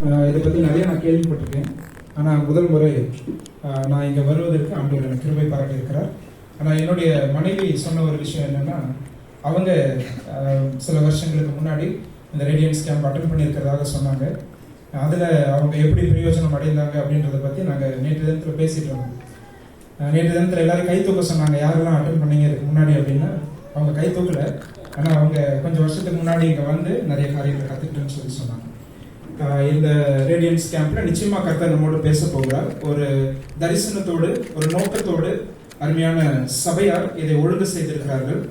இதை பற்றி நிறைய நான் கேள்விப்பட்டிருக்கேன். ஆனால் முதல் முறை நான் இங்கே வருவதற்கு ஆண்டவர் எனக்கு கிருபை பாராட்டியிருக்கிறார். ஆனால் என்னுடைய மனைவி சொன்ன ஒரு விஷயம் என்னென்னா, அவங்க சில வருஷங்களுக்கு முன்னாடி இந்த ரேடியன்ஸ் கேம்ப் அட்டன் பண்ணியிருக்கிறதாக சொன்னாங்க. அதில் அவங்க எப்படி பிரயோஜனம் அடைந்தாங்க அப்படின்றத பற்றி நாங்கள் நேற்று தினத்தில் பேசிகிட்டு இருந்தோம். நேற்று தினத்தில் எல்லாரும் கை தூக்க சொன்னாங்க, யாரெல்லாம் அட்டன் பண்ணீங்க இதுக்கு முன்னாடி அப்படின்னா. அவங்க கை தூக்கலை, ஆனால் அவங்க கொஞ்சம் வருஷத்துக்கு முன்னாடி இங்கே வந்து நிறைய காரியங்களை கற்றுக்கிட்டுன்னு சொல்லி சொன்னாங்க. இந்த ரேடியன்ஸ் கேம்ப்ல நிச்சயமா கர்த்தர் நம்மோடு பேச போகிறார். ஒரு தரிசனத்தோடு, ஒரு நோக்கத்தோடு அருமையான சபையார் இதை ஒழுங்கு செய்திருக்கிறார்கள்.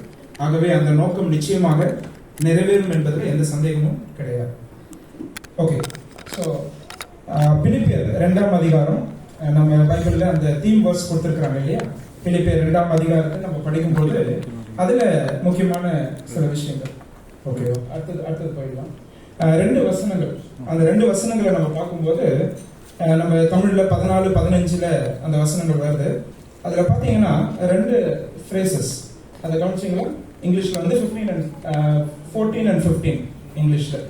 ஆகவே அந்த நோக்கம் நிச்சயமாக நிறைவேறும் என்பதில் எந்த சந்தேகமும் கிடையாது. ஓகே, ஸோ பிலிப்பியர் 2ஆம் அதிகாரம், நம்ம பைபிளில் அந்த தீம் வேர்ஸ் கொடுத்துருக்குறாங்க இல்லையா? பிலிப்பியர் 2ஆம் அதிகாரத்தை நம்ம படிக்கும்போது அதில் முக்கியமான சில விஷயங்கள். ஓகே, அடுத்தது போயிடலாம். 2 வசனங்கள். அந்த 2 வசனங்களை நம்ம பார்க்கும்போது நம்ம தமிழில் 14-15 அந்த வசனங்கள் வருது. அதில் பார்த்தீங்கன்னா 2 phrases அதை கவனிச்சிங்களா? இங்கிலீஷில் வந்து 14 and 15 இங்கிலீஷில்,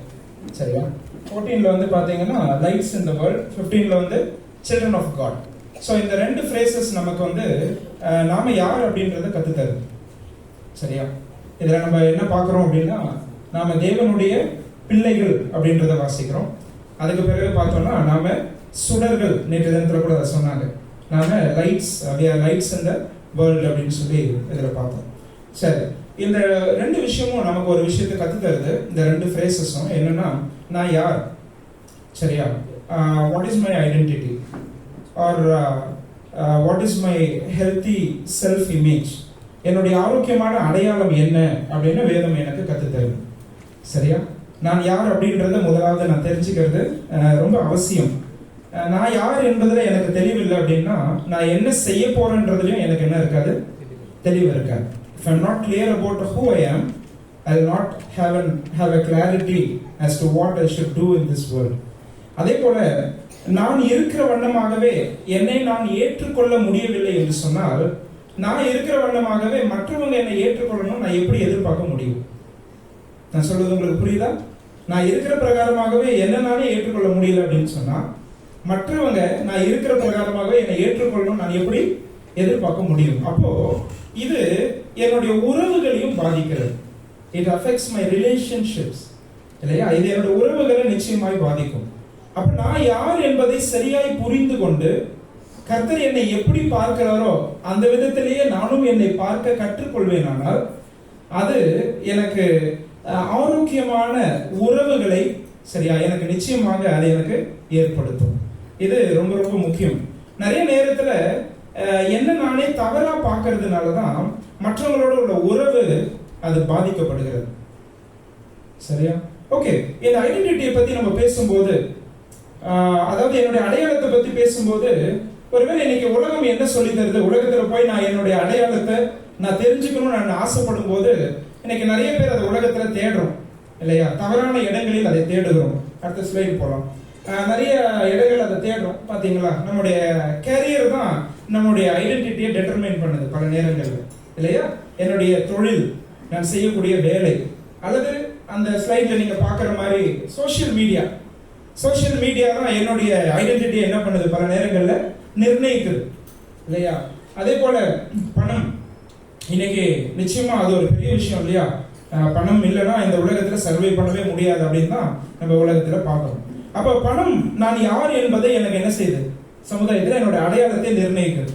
சரியா? 14ல் வந்து பார்த்தீங்கன்னா லைட்ஸ் இன் த வேர்ல்ட், 15ல் வந்து சில்ட்ரன் ஆஃப் காட். ஸோ இந்த 2 phrases நமக்கு வந்து நாம யார் அப்படின்றத கற்றுத்தருது, சரியா? இதில் நம்ம என்ன பார்க்குறோம் அப்படின்னா, நாம தேவனுடைய பிள்ளைகள் அப்படின்றத வாசிக்கிறோம். அதுக்கு பிறகு பார்த்தோம்னா நாம சுடர்கள், நேற்று தினத்துல கூட அதை சொன்னாங்க, நாம லைட்ஸ் இன் த வேர்ல்ட் அப்படின்னு சொல்லி இதில் பார்த்தோம். சரி, இந்த 2 விஷயமும் நமக்கு ஒரு விஷயத்தை கற்றுத்தருது. இந்த 2 phrases-ம் என்னன்னா, நான் யார், சரியா? What is my identity, or what is my healthy self image, என்னுடைய ஆரோக்கியமான அடையாளம் என்ன அப்படின்னு வேதம் எனக்கு கற்றுத்தருது, சரியா? நான் யார் அப்படின்றத முதலாவது நான் தெரிஞ்சுக்கிறது ரொம்ப அவசியம். நான் யார் என்பதில் எனக்கு தெளிவில்லை அப்படின்னா நான் என்ன செய்ய போறேன்றதுலையும் எனக்கு என்ன இருக்காது, தெளிவு இருக்காது. If I'm not clear about who I am, I'll not have a clarity as to what I should do in this world. அதே போல நான் இருக்கிற வண்ணமாகவே என்னை நான் ஏற்றுக்கொள்ள முடியவில்லை என்று சொன்னால், நான் இருக்கிற வண்ணமாகவே மற்றவங்க என்னை ஏற்றுக்கொள்ளணும் நான் எப்படி எதிர்பார்க்க முடியும்? நான் சொல்றது உங்களுக்கு புரியுதா? நான் இருக்கிற பிரகாரமாகவே என்ன நானே ஏற்றுக்கொள்ள முடியல அப்படின்னு சொன்னா, மற்றவங்க நான் இருக்கிற பிரகாரமாகவே என்னை ஏற்றுக்கொள்ளணும் நான் எப்படி எதிர்பார்க்க முடியும்? அப்போ இது என்னுடைய உறவுகளையும் பாதிக்கிறது. It affects my relationships, இல்லையா? இது என்னுடைய உறவுகளை நிச்சயமாய் பாதிக்கும். அப்ப நான் யார் என்பதை சரியாய் புரிந்து கொண்டு கர்த்தர் என்னை எப்படி பார்க்கிறாரோ அந்த விதத்திலேயே நானும் என்னை பார்க்க கற்றுக்கொள்வேனானால் அது எனக்கு ஆரோக்கியமான உறவுகளை, சரியா, எனக்கு நிச்சயமாக அதை எனக்கு ஏற்படுத்தும். இது ரொம்ப ரொம்ப முக்கியம். நிறைய நேரத்துல என்ன நானே தவறா பார்க்கறதுனாலதான் மற்றவங்களோட உள்ள உறவு அது பாதிக்கப்படுகிறது, சரியா? ஓகே, இந்த ஐடென்டிட்டியை பத்தி நம்ம பேசும்போது, அதாவது என்னுடைய அடையாளத்தை பத்தி பேசும்போது, ஒருவேளை இன்னைக்கு உலகம் என்ன சொல்லி தருது, உலகத்துல போய் நான் என்னுடைய அடையாளத்தை நான் தெரிஞ்சுக்கணும்னு நான் ஆசைப்படும் போது இன்னைக்கு நிறைய பேர் அதை உலகத்துல தேடுறோம், இல்லையா? தவறான இடங்களில் அதை தேடுகிறோம். அடுத்த ஸ்லைடு போலாம். நிறைய இடங்கள் அதை தேடுறோம், பாத்தீங்களா? நம்முடைய கேரியர் தான் நம்முடைய ஐடென்டிட்டியை டெட்டர்மைன் பண்ணுது பல நேரங்கள்ல, இல்லையா? என்னுடைய தொழில், நான் செய்யக்கூடிய வேலை, அல்லது அந்த ஸ்லைட்ல நீங்க பாக்குற மாதிரி சோசியல் மீடியா தான் என்னுடைய ஐடென்டிட்டியை என்ன பண்ணுது, பல நேரங்கள்ல நிர்ணயிக்குது, இல்லையா? அதே போல பணம், இன்னைக்கு நிச்சயமா அது ஒரு பெரிய விஷயம், இல்லையா? பணம் இல்லைன்னா இந்த உலகத்துல சர்வே பண்ணவே முடியாது அப்படின்னு தான் நம்ம உலகத்துல பார்க்கணும். அப்ப பணம் நான் யார் என்பதை எனக்கு என்ன செய்யுது, சமுதாயத்துல என்னோட அடையாளத்தை நிர்ணயிக்குது,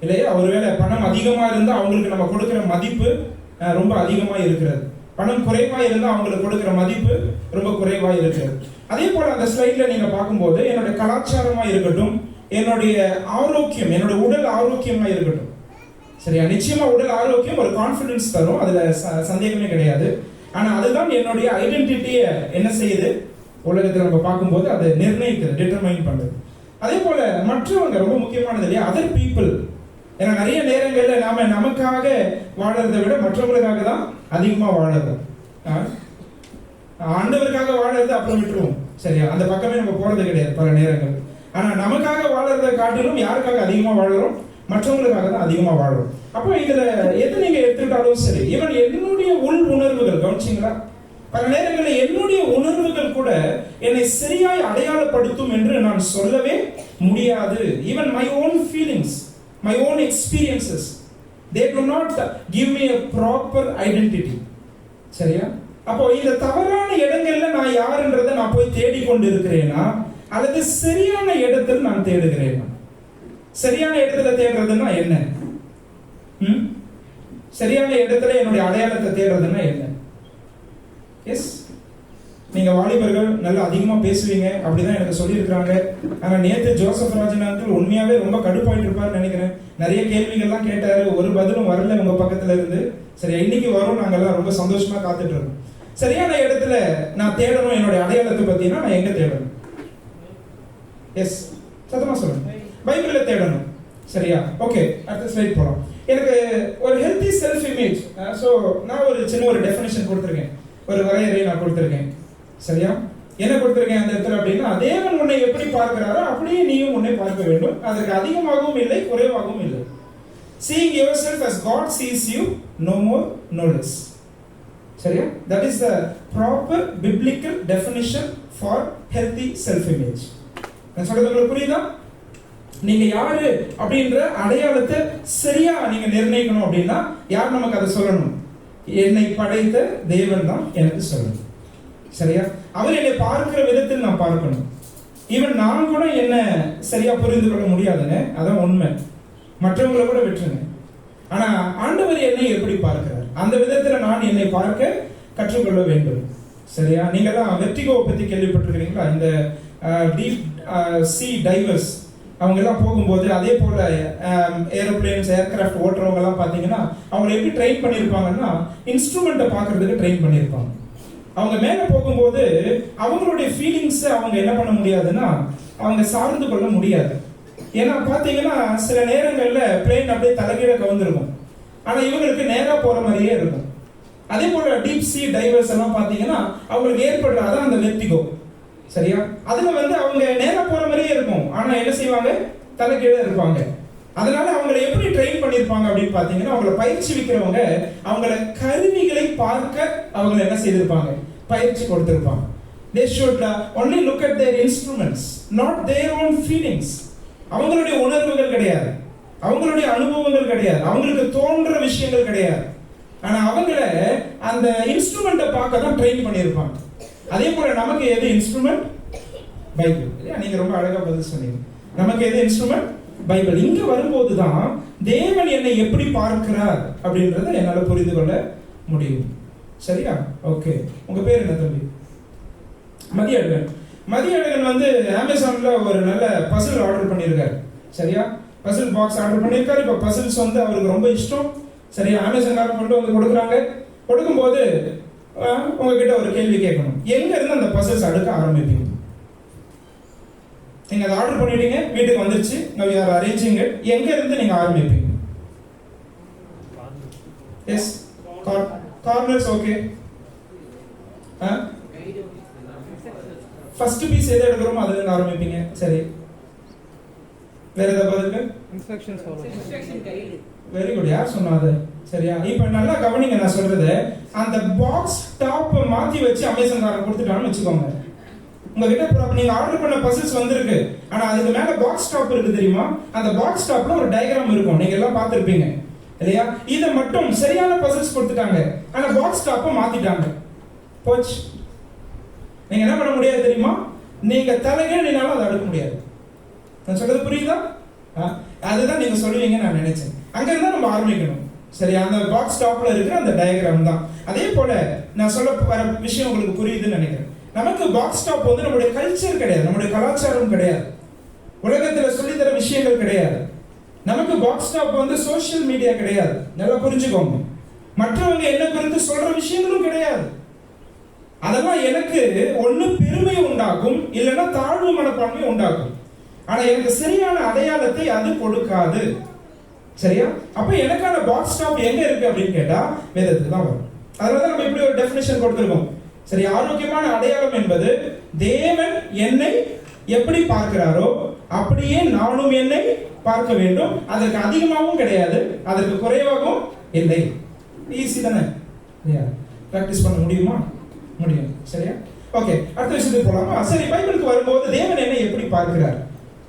இல்லையா? ஒருவேளை பணம் அதிகமா இருந்தா அவங்களுக்கு நம்ம கொடுக்கிற மதிப்பு ரொம்ப அதிகமா இருக்கிறது, பணம் குறைவா இருந்தா அவங்களுக்கு கொடுக்கிற மதிப்பு ரொம்ப குறைவா இருக்கிறது. அதே போல அந்த ஸ்லைட்ல நீங்க பார்க்கும்போது என்னுடைய கலாச்சாரமா இருக்கட்டும், என்னுடைய ஆரோக்கியம், என்னோட உடல் ஆரோக்கியமா இருக்கட்டும், சரியா? நிச்சயமா உடல் ஆரோக்கியம் ஒரு கான்ஃபிடன்ஸ் தரும், அதுல சந்தேகமே கிடையாது. ஆனா அதுதான் என்னுடைய ஐடென்டிட்டியை என்ன செய்யுது, உலகத்தில் நம்ம பார்க்கும்போது அதை நிர்ணயிக்கிறது, டிட்டர்மைன் பண்ணுது. அதே போல மற்றவங்க ரொம்ப முக்கியமானது, இல்லையா? Other people. ஏன்னா நிறைய நேரங்கள்ல நாம நமக்காக வாழறதை விட மற்றவங்களுக்காக தான் அதிகமா வாழறோம். ஆண்டவருக்காக வாழறது அப்புறம் விட்டுருவோம், சரியா? அந்த பக்கமே நம்ம போறது கிடையாது பல நேரங்கள். ஆனா நமக்காக வாழறதை காட்டிலும் யாருக்காக அதிகமா வாழறோம், மற்றவங்களுக்காக தான் அதிகமா வாழும். அப்போ இதுல எது நீங்க எடுத்துக்கிட்டாலும் சரி, ஈவன் என்னுடைய உள் உணர்வுகள், கவனிச்சிங்களா? பல நேரங்களில் என்னுடைய உணர்வுகள் கூட என்னை சரியாய் அடையாளப்படுத்தும் என்று நான் சொல்லவே முடியாது. Even my own feelings, my own experiences, they do not give me a proper identity. சரியா? அப்போ இந்த தவறான இடங்கள்ல நான் யாருன்றதை நான் போய் தேடிக்கொண்டு இருக்கிறேனா, அல்லது சரியான இடத்தில் நான் தேடுகிறேனா? சரியான இடத்துல தேடுறதுன்னா என்ன? சரியான இடத்துல என்னுடைய அடையாளத்தை தேடுறதுன்னா என்ன? எஸ், நீங்க வாலிபர்கள் நல்லா அதிகமா பேசுவீங்க அப்படிதான் எனக்கு சொல்லியிருக்கிறாங்க. ஆனா நேற்று ஜோசப் ராஜன் அங்கிள் உண்மையாவே ரொம்ப கடுப்பாயிட்டு இருப்பாரு நினைக்கிறேன். நிறைய கேள்விகள்லாம் கேட்டாரு, ஒரு பதிலும் வரல உங்க பக்கத்துல இருந்து. சரி, இன்னைக்கு வரும், நாங்கெல்லாம் ரொம்ப சந்தோஷமா காத்துட்டு இருக்கோம். சரியான இடத்துல நான் தேடணும் என்னுடைய அடையாளத்தை பத்தினா நான் எங்க தேடணும்? எஸ், சத்தமா சொல்லுங்க. பைபிள்ல தேடணும். சரியா? ஓகே, அடுத்த ஸ்லைட் போலாம். எனக்கு ஒரு ஹெல்தி செல்ஃப் இமேஜ், சோ நான் ஒரு சின்ன ஒரு டெஃபினிஷன் கொடுத்திருக்கேன், ஒரு வரையறை நான் கொடுத்திருக்கேன். சரியா? என்ன கொடுத்திருக்கேன் அந்த இடத்துல அப்படின்னா, தேவன் உன்னை எப்படி பார்க்கிறாரோ அப்படியே நீயும் உன்னை பார்க்க வேண்டும். அதற்கு அதிகமாகவும் இல்லை, குறைவாகவும் இல்லை. Seeing yourself as God sees you, no more, no less. சரியா? That is the proper biblical definition for healthy self image. நான் சொல்றது உங்களுக்கு புரியுதா? நீங்க யாரு அப்படின்ற அடையாளத்தை சரியா நீங்க நிர்ணயிக்கணும் அப்படின்னா யார் நமக்கு அதை சொல்லணும்? என்னை படைத்த தேவன் தான் எனக்கு சொல்லணும். சரியா? அவர் என்னை பார்க்கிற விதத்தில் நான் பார்க்கணும். ஈவன் நான் கூட என்ன சரியா புரிந்து கொள்ள முடியாதுங்க, அதான் உண்மை. மற்றவங்களை கூட விட்டுருங்க. ஆனா ஆண்டவர் என்னை எப்படி பார்க்கிறார், அந்த விதத்துல நான் என்னை பார்க்க கற்றுக்கொள்ள வேண்டும். சரியா? நீங்க எல்லாம் வெர்டிகோவை பத்தி கேள்விப்பட்டிருக்கிறீங்களா? இந்த டீப் சி டைவர்ஸ் அவங்க எல்லாம் போகும்போது, அதே போல ஏரோப்ளேன்ஸ் ஏர்கிராஃப்ட் ஓட்டுறவங்க எல்லாம் பாத்தீங்கன்னா அவங்க எப்படி ட்ரெயின் பண்ணிருப்பாங்கன்னா இன்ஸ்ட்ருமெண்ட்டை பாக்குறதுக்கு ட்ரெயின் பண்ணிருப்பாங்க. அவங்க மேல போகும்போது அவங்களுடைய ஃபீலிங்ஸ் அவங்க என்ன பண்ண முடியாதுன்னா அவங்க சார்ந்து கொள்ள முடியாது. ஏன்னா பாத்தீங்கன்னா சில நேரங்கள்ல பிளேன் அப்படியே தலைகீழ கவுந்திருக்கும், ஆனா இவங்களுக்கு நேரா போற மாதிரியே இருக்கும். அதே போல டீப் சி டைவர்ஸ் எல்லாம் பாத்தீங்கன்னா அவங்களுக்கு ஏற்படுற அதான் அந்த வெர்டிகோ. சரியா? அதுல அவங்க நேரா போற மாதிரியே இருக்கும், ஆனா என்ன செய்வாங்க? தலைகீழ இருப்பாங்க. அதனால அவங்களை எப்படி ட்ரெயின் பண்ணிருப்பாங்க அப்படின்னு பாத்தீங்கன்னா, அவங்களை பயிற்சி விக்கிறவங்க அவங்கள கருவிகளை பார்க்க அவங்களை என்ன செய்திருப்பாங்க? பயிற்சி கொடுத்திருப்பாங்க. They should only look at their instruments, not their own feelings. அவங்களுடைய உணர்வுகள் கிடையாது, அவங்களுடைய அனுபவங்கள் கிடையாது, அவங்களுக்கு தோன்ற விஷயங்கள் கிடையாது. ஆனா அவங்கள அந்த இன்ஸ்ட்ருமெண்ட்டை பார்க்க தான் ட்ரெயின் பண்ணியிருப்பாங்க. அதே போல நமக்கு எது இன்ஸ்ட்ருமெண்ட்? பைபிள். இல்லையா? நீங்க ரொம்ப அழகா பதில் சொன்னீங்க. நமக்கு எது இன்ஸ்ட்ருமெண்ட்? பைபிள். இங்க வரும்போது தான் தேவன் என்னை எப்படி பார்க்கிறார் அப்படின்றத என்னால புரிந்து கொள்ள முடியும். சரியா? ஓகே, உங்க பேர் என்ன தம்பி? மதியழகன். மதியழகன் அமேசான்ல ஒரு நல்ல பசில் ஆர்டர் பண்ணியிருக்காரு. சரியா? பசில் பாக்ஸ் ஆர்டர் பண்ணியிருக்காரு. இப்ப பசில்ஸ் அவருக்கு ரொம்ப இஷ்டம். சரியா? அமேசான்காரன் கொண்டு கொடுக்குறாங்க. கொடுக்கும்போது உங்ககிட்ட ஒரு கேள்வி கேட்கணும். எங்க இருந்து அந்த பசில்ஸ் அடுக்க ஆரம்பிப்பீங்க? நீங்க அதை ஆர்டர் பண்ணிட்டீங்க, வீட்டுக்கு வந்துருச்சு, now you are arranging it. எங்க இருந்து நீங்க ஆரம்பிப்பீங்க? Yes, corners. Okay, first piece எதை எடுக்கிறோமோ அதுல இருந்து ஆரம்பிப்பீங்க. சரி, வேற ஏதாவது பதில்? Instructions follow. Very good. யார் சொன்னாது? சரியா? இப்ப நல்லா கவனிங்க நான் சொல்றது. அந்த பாக்ஸ் டாப் மாத்தி வச்சு அமேசான்காரன் கொடுத்துட்டான்னு வச்சுக்கோங்க. உங்ககிட்ட நீங்க ஆர்டர் பண்ண பசில்ஸ் வந்திருக்கு, ஆனா அதுக்கு மேல பாக்ஸ் டாப் இருக்கு தெரியுமா? அந்த பாக்ஸ் டாப்ல ஒரு டயகிராம் இருக்கும், நீங்க எல்லாம் பார்த்திருப்பீங்க இல்லையா? இத மட்டும் சரியான பசில்ஸ் கொடுத்துட்டாங்க, ஆனா பாக்ஸ் டாப்பை மாத்திட்டாங்க. போச்சு. நீங்க என்ன பண்ண முடியாது தெரியுமா? நீங்க தலைகீழ நின்னாலும் அதை அடுக்க முடியாது. நான் சொல்றது புரியுதா? அதுதான் நீங்க சொல்லுவீங்கன்னு நான் நினைச்சேன். அங்க இருந்தா நம்ம ஆரம்பிக்கணும். சரி, அந்த பாக்ஸ் டாப்ல இருக்கிற அந்த டயகிராம் தான். அதே போல நான் சொல்ல வர விஷயம் உங்களுக்கு புரியுதுன்னு நினைக்கிறேன். நமக்கு பாக்ஸ் டாப் நம்முடைய கல்ச்சர் கிடையாது, நம்முடைய கலாச்சாரம் கிடையாது, உலகத்துல சொல்லி தர விஷயங்கள் கிடையாது. நமக்கு பாக்ஸ் டாப் சோஷியல் மீடியா கிடையாது. நல்லா புரிஞ்சுக்கோங்க. மற்றவங்க என்ன குறித்து சொல்ற விஷயங்களும் கிடையாது. அதெல்லாம் எனக்கு ஒண்ணு பெருமை உண்டாகும், இல்லைன்னா தாழ்வு மனப்பான்மை உண்டாகும். ஆனா எனக்கு சரியான அடையாளத்தை அது கொடுக்காது. சரியா? அப்ப எனக்கான பாக்ஸ் டாப் எங்க இருக்கு அப்படின்னு கேட்டா வேதத்துல தான் வரும். அதனாலதான் நம்ம இப்படி ஒரு டெஃபினிஷன் கொடுத்திருக்கோம். சரி, ஆரோக்கியமான அடையாளம் என்பது தேவன் என்னை எப்படி பார்க்கிறாரோ அப்படியே நானும் என்னை பார்க்க வேண்டும். அதற்கு அதிகமாகவும் கிடையாது, அதற்கு குறைவாகவும் இல்லை. ஈஸி தானே? பிராக்டிஸ் பண்ண முடியுமா? முடியும். சரியா? ஓகே, அடுத்த விஷயத்துக்கு போலாமா? சரி, பைபிளுக்கு வரும்போது தேவன் என்ன எப்படி பார்க்கிறார்?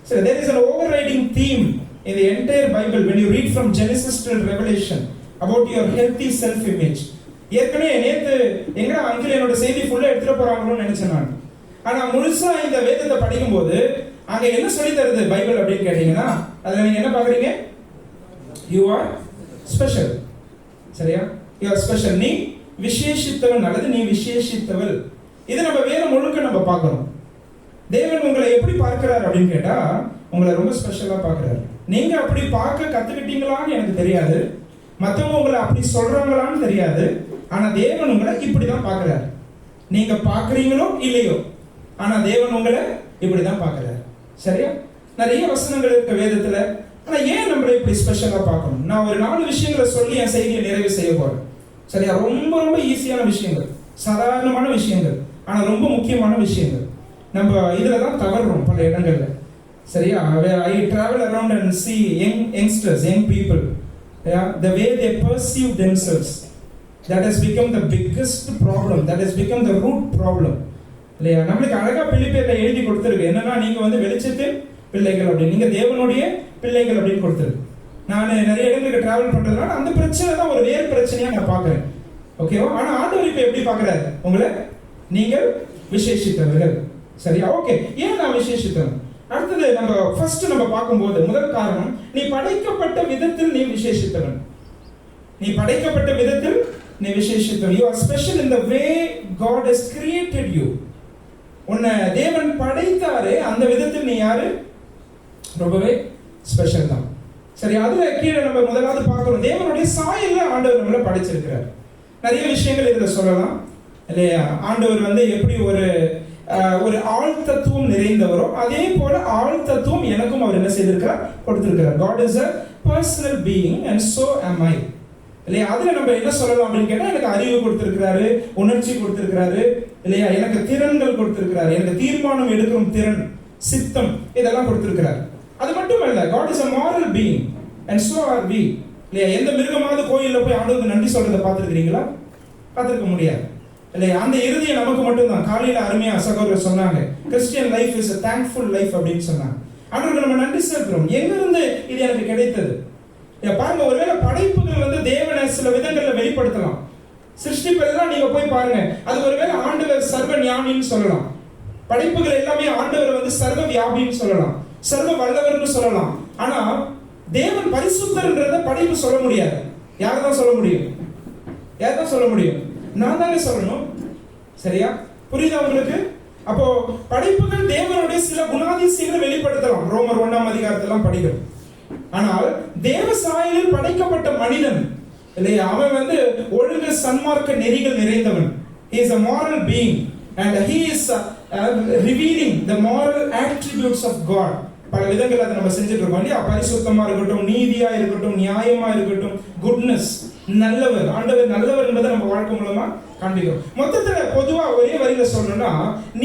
சரி, there is an overriding theme in the entire Bible when you read from Genesis to Revelation about your healthy self image. ஏற்கனவே நேத்து எங்கடா அங்கிள் என்னோட செய்தி ஃபுல்லா எடுத்துட்டு போறாங்களோன்னு நினைச்சேன் நான். ஆனா முழுசா இந்த வேதத்தை படிக்கும்போது அங்க என்ன சொல்லி தருது பைபிள் அப்படின்னு கேட்டீங்கன்னா, அதுல நீங்க என்ன பாக்குறீங்க? You are special. சரியா? You are special. நீ விசேஷித்தவன் அல்லது நீ விசேஷித்தவள். இது நம்ம வேதம் முழுக்க நம்ம பார்க்கிறோம். தேவன் உங்களை எப்படி பார்க்கிறார் அப்படின்னு கேட்டா, உங்களை ரொம்ப ஸ்பெஷலா பார்க்கிறார். நீங்க அப்படி பார்க்க கத்துக்கிட்டீங்களான்னு எனக்கு தெரியாது, மற்றவங்க உங்களை அப்படி சொல்றாங்களான்னு தெரியாது. ஆனா தேவன் உங்களை இப்படிதான் பார்க்கிறார். நீங்க பார்க்கறீங்களோ இல்லையோ, ஆனா தேவன் உங்களை இப்படிதான் பார்க்கிறார். சரியா? நிறைய வசனங்கள் இருக்க வேதத்துல. ஆனா ஏன் நம்மளை இப்படி ஸ்பெஷலா பார்க்கணும்? நான் ஒரு 4 விஷயங்களை சொல்லி என் செய்தியை நிறைவு செய்ய போறேன். சரியா? ரொம்ப ரொம்ப ஈஸியான விஷயங்கள், சாதாரணமான விஷயங்கள், ஆனா ரொம்ப முக்கியமான விஷயங்கள். நம்ம இதுல தான் தவறுறோம் பல இடங்கள்ல. சரியா? I travel around and see youngsters, young people, the way they perceive themselves, that has become the biggest problem, that has become the root problem. இல்லையா? நம்மளுக்கு அழகா பிலிப்பியர்ல எழுதி கொடுத்திருக்கு என்னன்னா, நீங்க வந்து வெளிச்சத்தின் பிள்ளைகள் அப்படின்னு, நீங்க தேவனுடைய பிள்ளைகள் அப்படின்னு கொடுத்திருக்கு. நான் நிறைய இடங்களுக்கு டிராவல் பண்றதுனால அந்த பிரச்சனை தான் ஒரு வேறு பிரச்சனையா நான் பார்க்கிறேன். ஓகேவா? ஆனா ஆண்டவர் இப்ப எப்படி பார்க்கிறாரு உங்களை? நீங்கள் விசேஷித்தவர்கள். சரியா? ஓகே, ஏன் நான் விசேஷித்தவன்? அடுத்தது நம்ம ஃபர்ஸ்ட் நம்ம பார்க்கும்போது முதல் காரணம், நீ படைக்கப்பட்ட விதத்தில் நீ விசேஷித்தவன். நீ படைக்கப்பட்ட விதத்தில் நீ விசேஷித்தவன். You are special in the way God has created you. உன்னை தேவன் படைத்தாரே அந்த விதத்தில் நீ யாரு? ரொம்பவே ஸ்பெஷல் தான். சரி, அதுல கீழே நம்ம முதலாவது பார்க்கிறோம், தேவனுடைய சாயல்ல ஆண்டவர் நம்மளை படைச்சிருக்கிறார். நிறைய விஷயங்கள் இதுல சொல்லலாம் இல்லையா? ஆண்டவர் வந்து எப்படி ஒரு ஆள் தத்துவம் நிறைந்தவரோ அதே போல ஆள் தத்துவம் எனக்கும் அவர் என்ன செய்திருக்கிறார்? கொடுத்திருக்கிறார். God is a personal being and so am I. இல்லையா? அதுல நம்ம என்ன சொல்லலாம் அப்படின்னு கேட்டா, எனக்கு அறிவு கொடுத்திருக்கிறாரு, உணர்ச்சி கொடுத்திருக்கிறாரு இல்லையா? எனக்கு திறன்கள் கொடுத்திருக்கிறாரு, எனக்கு தீர்மானம் எடுக்கும் திறன், சித்தம், இதெல்லாம் கொடுத்திருக்கிறார். அது மட்டும் இல்ல, God is a moral being and so are we. இல்லையா? எந்த மிருகமாவது கோயில்ல போய் ஆண்டவருக்கு நன்றி சொல்றதை பார்த்திருக்கிறீங்களா? பார்த்திருக்க முடியாது இல்லையா? அந்த இறுதியை நமக்கு மட்டும்தான். காலையில அருமையா சகோதரர் சொன்னாங்க, Christian life is a thankful life அப்படின்னு சொன்னாங்க. ஆண்டவருக்கு நம்ம நன்றி செலுத்துறோம். எங்க இருந்து இது எனக்கு கிடைத்தது? பாருங்க, ஒருவேளை படைப்புகள் வந்து தேவனை சில விதங்கள்ல வெளிப்படுத்தலாம். சிருஷ்டிப்பெல்லாம் நீங்க போய் பாருங்க, அது ஒருவேளை ஆண்டவர் சர்வ ஞானின்னு சொல்லலாம். படைப்புகள் எல்லாமே ஆண்டவர் வந்து சர்வ வியாபின்னு சொல்லலாம், சர்வ வல்லவர்னு சொல்லலாம். ஆனா தேவன் பரிசுத்தர்ன்றத படைப்பு சொல்ல முடியாது. யார்தான் சொல்ல முடியும்? யார்தான் சொல்ல முடியும்? நான் தானே சொல்லணும். சரியா? புரியுதா உங்களுக்கு? அப்போ படைப்புகள் தேவனுடைய சில குணாதிசயங்களை வெளிப்படுத்தலாம். ரோமர் 1ஆம் அதிகாரத்தெல்லாம் படிக்கிறோம். ஆனால் தேவ சாயலில் படைக்கப்பட்ட மனிதன் இல்லையா, அவன் வந்து ஒழுங்கு சன்மார்க்க நெறிகள் நிறைந்தவன். He is a moral being and he is revealing the moral attributes of God. பல விதங்கள் அதை நம்ம செஞ்சுட்டு இருக்கோம் இல்லையா? பரிசுத்தமா இருக்கட்டும், நீதியா இருக்கட்டும், நியாயமா இருக்கட்டும், குட்னஸ், நல்லவர், ஆண்டவர் நல்லவர் என்பதை நம்ம வாழ்க்கை மூலமா காண்பிக்கிறோம். மொத்தத்துல பொதுவா ஒரே வரியில சொல்லணும்னா,